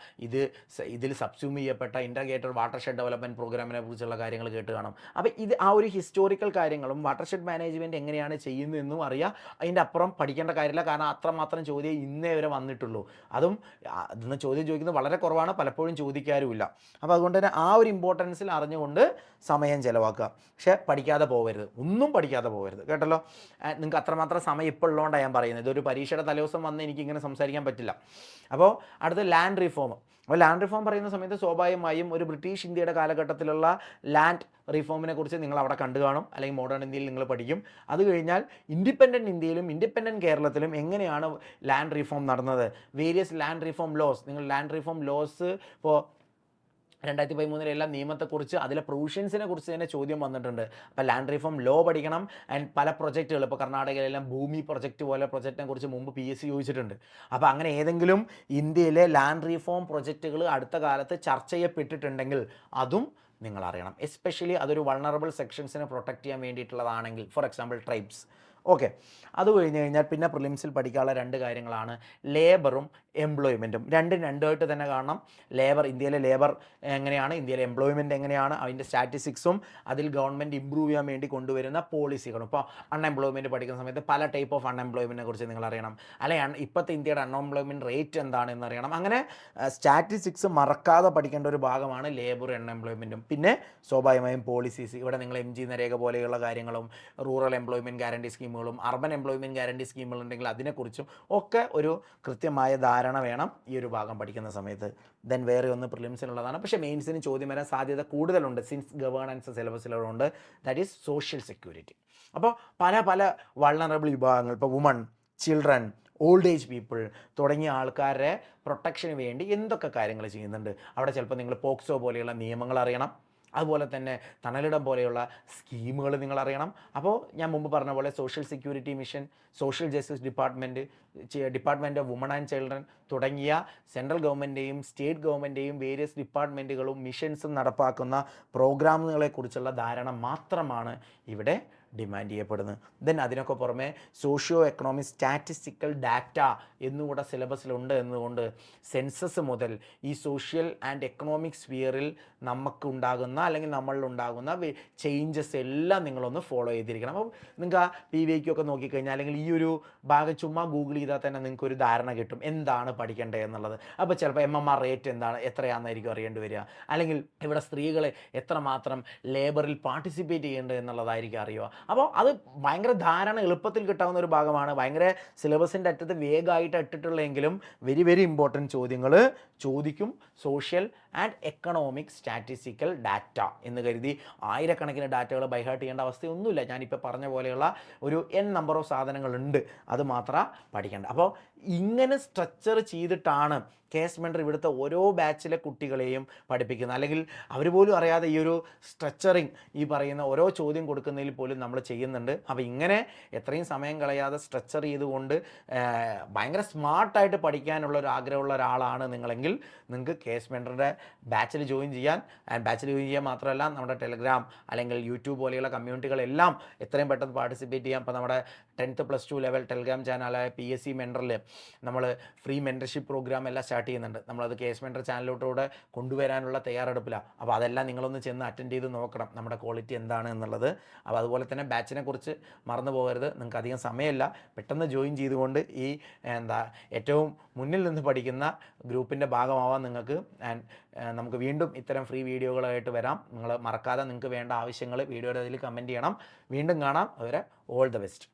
ഇതിൽ സബ്സ്യൂം ചെയ്യപ്പെട്ട ഇൻ്റഗ്രേറ്റഡ് വാട്ടർ ഷെഡ് ഡെവലപ്മെൻറ്റ് പ്രോഗ്രാമിനെ കുറിച്ചുള്ള കാര്യങ്ങൾ കേട്ട് കാണും. അപ്പോൾ ഇത് ആ ഒരു ഹിസ്റ്റോറിക്കൽ കാര്യങ്ങളും വാട്ടർ ഷെഡ് മാനേജ്മെൻറ്റ് എങ്ങനെയാണ് ചെയ്യുന്നതെന്നും അറിയാം. അതിൻ്റെ അപ്പുറം പഠിക്കേണ്ട കാര്യമില്ല, കാരണം അത്രമാത്രം ചോദ്യം ഇന്നേ വരെ വന്നിട്ടുള്ളൂ. അതും അതിന്ന് ചോദ്യം ചോദിക്കുന്നത് വളരെ കുറവാണ്, പലപ്പോഴും ചോദിക്കാറുമില്ല. അപ്പോൾ അതുകൊണ്ട് തന്നെ ആ ഒരു ഇമ്പോർട്ടൻസിൽ അറിഞ്ഞുകൊണ്ട് സമയം ചിലവാക്കുക. പക്ഷേ പഠിക്കാതെ പോകരുത്, ഒന്നും പഠിക്കാതെ പോകരുത് കേട്ടല്ലോ. നിങ്ങൾക്ക് അത്രമാത്രം സമയം ഇപ്പോൾ ഉള്ളതുകൊണ്ടാണ് ഞാൻ പറയുന്നത്. ഇതൊരു പരീക്ഷയുടെ തലേദിവസം വന്ന് എനിക്കിങ്ങനെ സംസാരിക്കാൻ പറ്റില്ല. അപ്പോൾ അടുത്ത ലാൻഡ് റിഫോം. അപ്പോൾ ലാൻഡ് റിഫോം പറയുന്ന സമയത്ത് സ്വാഭാവികമായും ഒരു ബ്രിട്ടീഷ് ഇന്ത്യയുടെ കാലഘട്ടത്തിലുള്ള ലാൻഡ് റിഫോമിനെ കുറിച്ച് നിങ്ങൾ അവിടെ കണ്ടു കാണും, അല്ലെങ്കിൽ മോഡേൺ ഇന്ത്യയിൽ നിങ്ങൾ പഠിക്കും. അത് കഴിഞ്ഞാൽ ഇൻഡിപെൻഡൻറ്റ് ഇന്ത്യയിലും ഇൻഡിപെൻഡൻറ്റ് കേരളത്തിലും എങ്ങനെയാണ് ലാൻഡ് റിഫോം നടന്നത്, വേരിയസ് ലാൻഡ് റിഫോം ലോസ്. നിങ്ങൾ ലാൻഡ് റിഫോം ലോസ് ഇപ്പോൾ 2013 എല്ലാം നിയമത്തെക്കുറിച്ച് അതിലെ പ്രൊവിഷൻസിനെ കുറിച്ച് തന്നെ ചോദ്യം വന്നിട്ടുണ്ട്. അപ്പോൾ ലാൻഡ് റിഫോം ലോ പഠിക്കണം. ആൻഡ് പല പ്രൊജക്റ്റുകൾ, ഇപ്പോൾ കർണാടകയിലെല്ലാം ഭൂമി പ്രൊജക്റ്റ് പോലെ പ്രൊജക്റ്റിനെ കുറിച്ച് മുമ്പ് PSC ചോദിച്ചിട്ടുണ്ട്. അപ്പോൾ അങ്ങനെ ഏതെങ്കിലും ഇന്ത്യയിലെ ലാൻഡ് റിഫോം പ്രൊജക്റ്റുകൾ അടുത്ത കാലത്ത് ചർച്ച ചെയ്യപ്പെട്ടിട്ടുണ്ടെങ്കിൽ അതും നിങ്ങൾ അറിയണം. എസ്പെഷ്യലി അതൊരു വൾണറബിൾ സെക്ഷൻസിനെ പ്രൊട്ടക്റ്റ് ചെയ്യാൻ വേണ്ടിയിട്ടുള്ളതാണെങ്കിൽ, ഫോർ എക്സാമ്പിൾ ട്രൈബ്സ്. ഓക്കെ, അത് കഴിഞ്ഞ് കഴിഞ്ഞാൽ പിന്നെ പ്രിലിംസിൽ പഠിക്കാനുള്ള 2 കാര്യങ്ങളാണ് ലേബറും എംപ്ലോയ്മെൻറ്റും. രണ്ടായിട്ട് തന്നെ കാണണം. ഇന്ത്യയിലെ ലേബർ എങ്ങനെയാണ്, ഇന്ത്യയിലെ എംപ്ലോയ്മെൻറ്റ് എങ്ങനെയാണ്, അതിൻ്റെ സ്റ്റാറ്റിസ്റ്റിക്സും അതിൽ ഗവൺമെൻറ് ഇമ്പ്രൂവ് ചെയ്യാൻ വേണ്ടി കൊണ്ടുവരുന്ന പോളിസികളും. ഇപ്പോൾ അൺഎംപ്ലോയ്മെൻറ്റ് പഠിക്കുന്ന സമയത്ത് പല ടൈപ്പ് ഓഫ് അൺഎംപ്ലോയ്മെൻറ്റിനെ കുറിച്ച് നിങ്ങൾ അറിയണം, അല്ലെങ്കിൽ ഇപ്പോഴത്തെ ഇന്ത്യയുടെ അൺഎംപ്ലോയ്മെൻറ്റ് റേറ്റ് എന്താണെന്ന് അറിയണം. അങ്ങനെ സ്റ്റാറ്റിസ്റ്റിക്സ് മറക്കാതെ പഠിക്കേണ്ട ഒരു ഭാഗമാണ് ലേബറും അൺഎംപ്ലോയ്മെൻറ്റും. പിന്നെ സ്വാഭാവികമായും പോളിസീസ്, ഇവിടെ നിങ്ങൾ MG നരേഗ പോലെയുള്ള കാര്യങ്ങളും റൂറൽ എംപ്ലോയ്മെൻറ്റ് ഗ്യാരണ്ടി സ്കീമുകളും അർബൻ എംപ്ലോയ്മെൻറ്റ് ഗ്യാരണ്ടി സ്കീമുകളുണ്ടെങ്കിൽ അതിനെക്കുറിച്ചും ഒക്കെ ഒരു കൃത്യമായ ധാരണ വേണം ഈ ഒരു ഭാഗം പഠിക്കുന്ന സമയത്ത്. ദെൻ വേറെ ഒന്ന് പ്രിലിംസിനുള്ളതാണ്, പക്ഷേ മെയിൻസിന് ചോദ്യം വരാൻ സാധ്യത കൂടുതലുണ്ട് സിൻസ് ഗവേണൻസ് സിലബസിലുണ്ട്, ദാറ്റ് ഈസ് സോഷ്യൽ സെക്യൂരിറ്റി. അപ്പോൾ പല വൾണറബിൾ വിഭാഗങ്ങൾ, ഇപ്പോൾ woman, children, old age people തുടങ്ങിയ ആൾക്കാരുടെ പ്രൊട്ടക്ഷന് വേണ്ടി എന്തൊക്കെ കാര്യങ്ങൾ ചെയ്യുന്നുണ്ട്. അവിടെ ചിലപ്പോൾ നിങ്ങൾ പോക്സോ പോലെയുള്ള നിയമങ്ങൾ അറിയണം, അതുപോലെ തന്നെ തണലിടം പോലെയുള്ള സ്കീമുകൾ നിങ്ങൾ അറിയണം. അപ്പോൾ ഞാൻ മുമ്പ് പറഞ്ഞ പോലെ social security mission, social justice department of woman and children തുടങ്ങിയ സെൻട്രൽ ഗവൺമെൻറ്റെയും സ്റ്റേറ്റ് ഗവൺമെൻറ്റെയും വേരിയസ് ഡിപ്പാർട്ട്മെൻറ്റുകളും മിഷൻസും നടപ്പാക്കുന്ന പ്രോഗ്രാമുകളെക്കുറിച്ചുള്ള ധാരണ മാത്രമാണ് ഇവിടെ ഡിമാൻഡ് ചെയ്യപ്പെടുന്നത്. ദെൻ അതിനൊക്കെ പുറമെ സോഷ്യോ എക്കണോമിക് സ്റ്റാറ്റിസ്റ്റിക്കൽ ഡാറ്റ എന്നുകൂടെ സിലബസിലുണ്ട് എന്നതുകൊണ്ട് സെൻസസ് മുതൽ ഈ സോഷ്യൽ ആൻഡ് എക്കണോമിക് സ്ഫിയറിൽ നമുക്കുണ്ടാകുന്ന അല്ലെങ്കിൽ നമ്മളിലുണ്ടാകുന്ന ചേഞ്ചസ് എല്ലാം നിങ്ങളൊന്ന് ഫോളോ ചെയ്തിരിക്കണം. അപ്പോൾ നിങ്ങൾക്ക് ആ PVQ ഒക്കെ നോക്കിക്കഴിഞ്ഞാൽ അല്ലെങ്കിൽ ഈ ഒരു ഭാഗം ചുമ്മാ ഗൂഗിൾ ചെയ്താൽ തന്നെ നിങ്ങൾക്ക് ഒരു ധാരണ കിട്ടും എന്താണ് പഠിക്കേണ്ടത് എന്നുള്ളത്. അപ്പോൾ ചിലപ്പോൾ MMR റേറ്റ് എത്രയാണെന്നായിരിക്കും അറിയേണ്ടി വരിക, അല്ലെങ്കിൽ ഇവിടെ സ്ത്രീകളെ എത്രമാത്രം ലേബറിൽ പാർട്ടിസിപ്പേറ്റ് ചെയ്യേണ്ടത് എന്നുള്ളതായിരിക്കും അറിയുക. അപ്പോൾ അത് ഭയങ്കര ധാരണ എളുപ്പത്തിൽ കിട്ടാവുന്ന ഒരു ഭാഗമാണ്. ഭയങ്കര സിലബസിൻ്റെ അറ്റത്ത് വേഗമായിട്ട് ഇട്ടിട്ടുള്ളെങ്കിലും വെരി ഇമ്പോർട്ടൻറ്റ് ചോദ്യങ്ങൾ ചോദിക്കും. Social and economic statistical data എന്ന് കരുതി ആയിരക്കണക്കിന് ഡാറ്റകൾ ബൈഹാർട്ട് ചെയ്യേണ്ട അവസ്ഥയൊന്നുമില്ല. ഞാനിപ്പോൾ പറഞ്ഞ പോലെയുള്ള ഒരു നമ്പർ ഓഫ് സാധനങ്ങളുണ്ട്, അത് മാത്രം പഠിക്കേണ്ട. അപ്പോൾ ഇങ്ങനെ സ്ട്രക്ചർ ചെയ്തിട്ടാണ് കേസ് മെൻറ്റർ ഇവിടുത്തെ ഓരോ ബാച്ചിലെ കുട്ടികളെയും പഠിപ്പിക്കുന്നത്. അല്ലെങ്കിൽ അവർ പോലും അറിയാതെ ഈ ഒരു സ്ട്രക്ചറിങ്, ഈ പറയുന്ന ഓരോ ചോദ്യം കൊടുക്കുന്നതിൽ പോലും നമ്മൾ ചെയ്യുന്നുണ്ട്. അപ്പോൾ ഇങ്ങനെ എത്രയും സമയം കളയാതെ സ്ട്രക്ചർ ചെയ്തുകൊണ്ട് ഭയങ്കര സ്മാർട്ടായിട്ട് പഠിക്കാനുള്ള ഒരു ആഗ്രഹമുള്ള ഒരാളാണ് നിങ്ങളെങ്കിൽ നിങ്ങൾക്ക് കേസ് മെൻറ്ററുടെ ബാച്ചിൽ ജോയിൻ ചെയ്യാൻ. ബാച്ചിൽ ജോയിൻ ചെയ്യാൻ മാത്രമല്ല, നമ്മുടെ ടെലഗ്രാം അല്ലെങ്കിൽ യൂട്യൂബ് പോലെയുള്ള കമ്മ്യൂണിറ്റികളെല്ലാം എത്രയും പെട്ടെന്ന് പാർട്ടിസിപ്പേറ്റ് ചെയ്യാം. ഇപ്പോൾ നമ്മുടെ 10th +2 ലെവൽ ടെലഗ്രാം ചാനലായ PSC മെൻറ്ററിൽ നമ്മൾ ഫ്രീ മെൻറ്റർഷിപ്പ് പ്രോഗ്രാം എല്ലാം സ്റ്റാർട്ട് ചെയ്യുന്നുണ്ട്. നമ്മളത് കേസ് മെൻറ്റർ ചാനലിലോട്ടുകൂടെ കൊണ്ടുവരാനുള്ള തയ്യാറെടുപ്പിലാണ്. അപ്പോൾ അതെല്ലാം നിങ്ങളൊന്ന് ചെന്ന് അറ്റൻഡ് ചെയ്ത് നോക്കണം നമ്മുടെ ക്വാളിറ്റി എന്താണ് എന്നുള്ളത്. അപ്പോൾ അതുപോലെ തന്നെ ബാച്ചിനെ കുറിച്ച് മറന്നു പോകരുത്. നിങ്ങൾക്ക് അധികം സമയമില്ല, പെട്ടെന്ന് ജോയിൻ ചെയ്തുകൊണ്ട് ഈ ഏറ്റവും മുന്നിൽ നിന്ന് പഠിക്കുന്ന ഗ്രൂപ്പിൻ്റെ ഭാഗമാവാൻ നിങ്ങൾക്ക്. ആൻഡ് നമുക്ക് വീണ്ടും ഇത്തരം ഫ്രീ വീഡിയോകളായിട്ട് വരാം. നിങ്ങൾ മറക്കാതെ നിങ്ങൾക്ക് വേണ്ട ആവശ്യങ്ങൾ വീഡിയോയുടെ അതിൽ കമൻറ്റ് ചെയ്യണം. വീണ്ടും കാണാം. അതുവരെ ഓൾ ദ ബെസ്റ്റ്.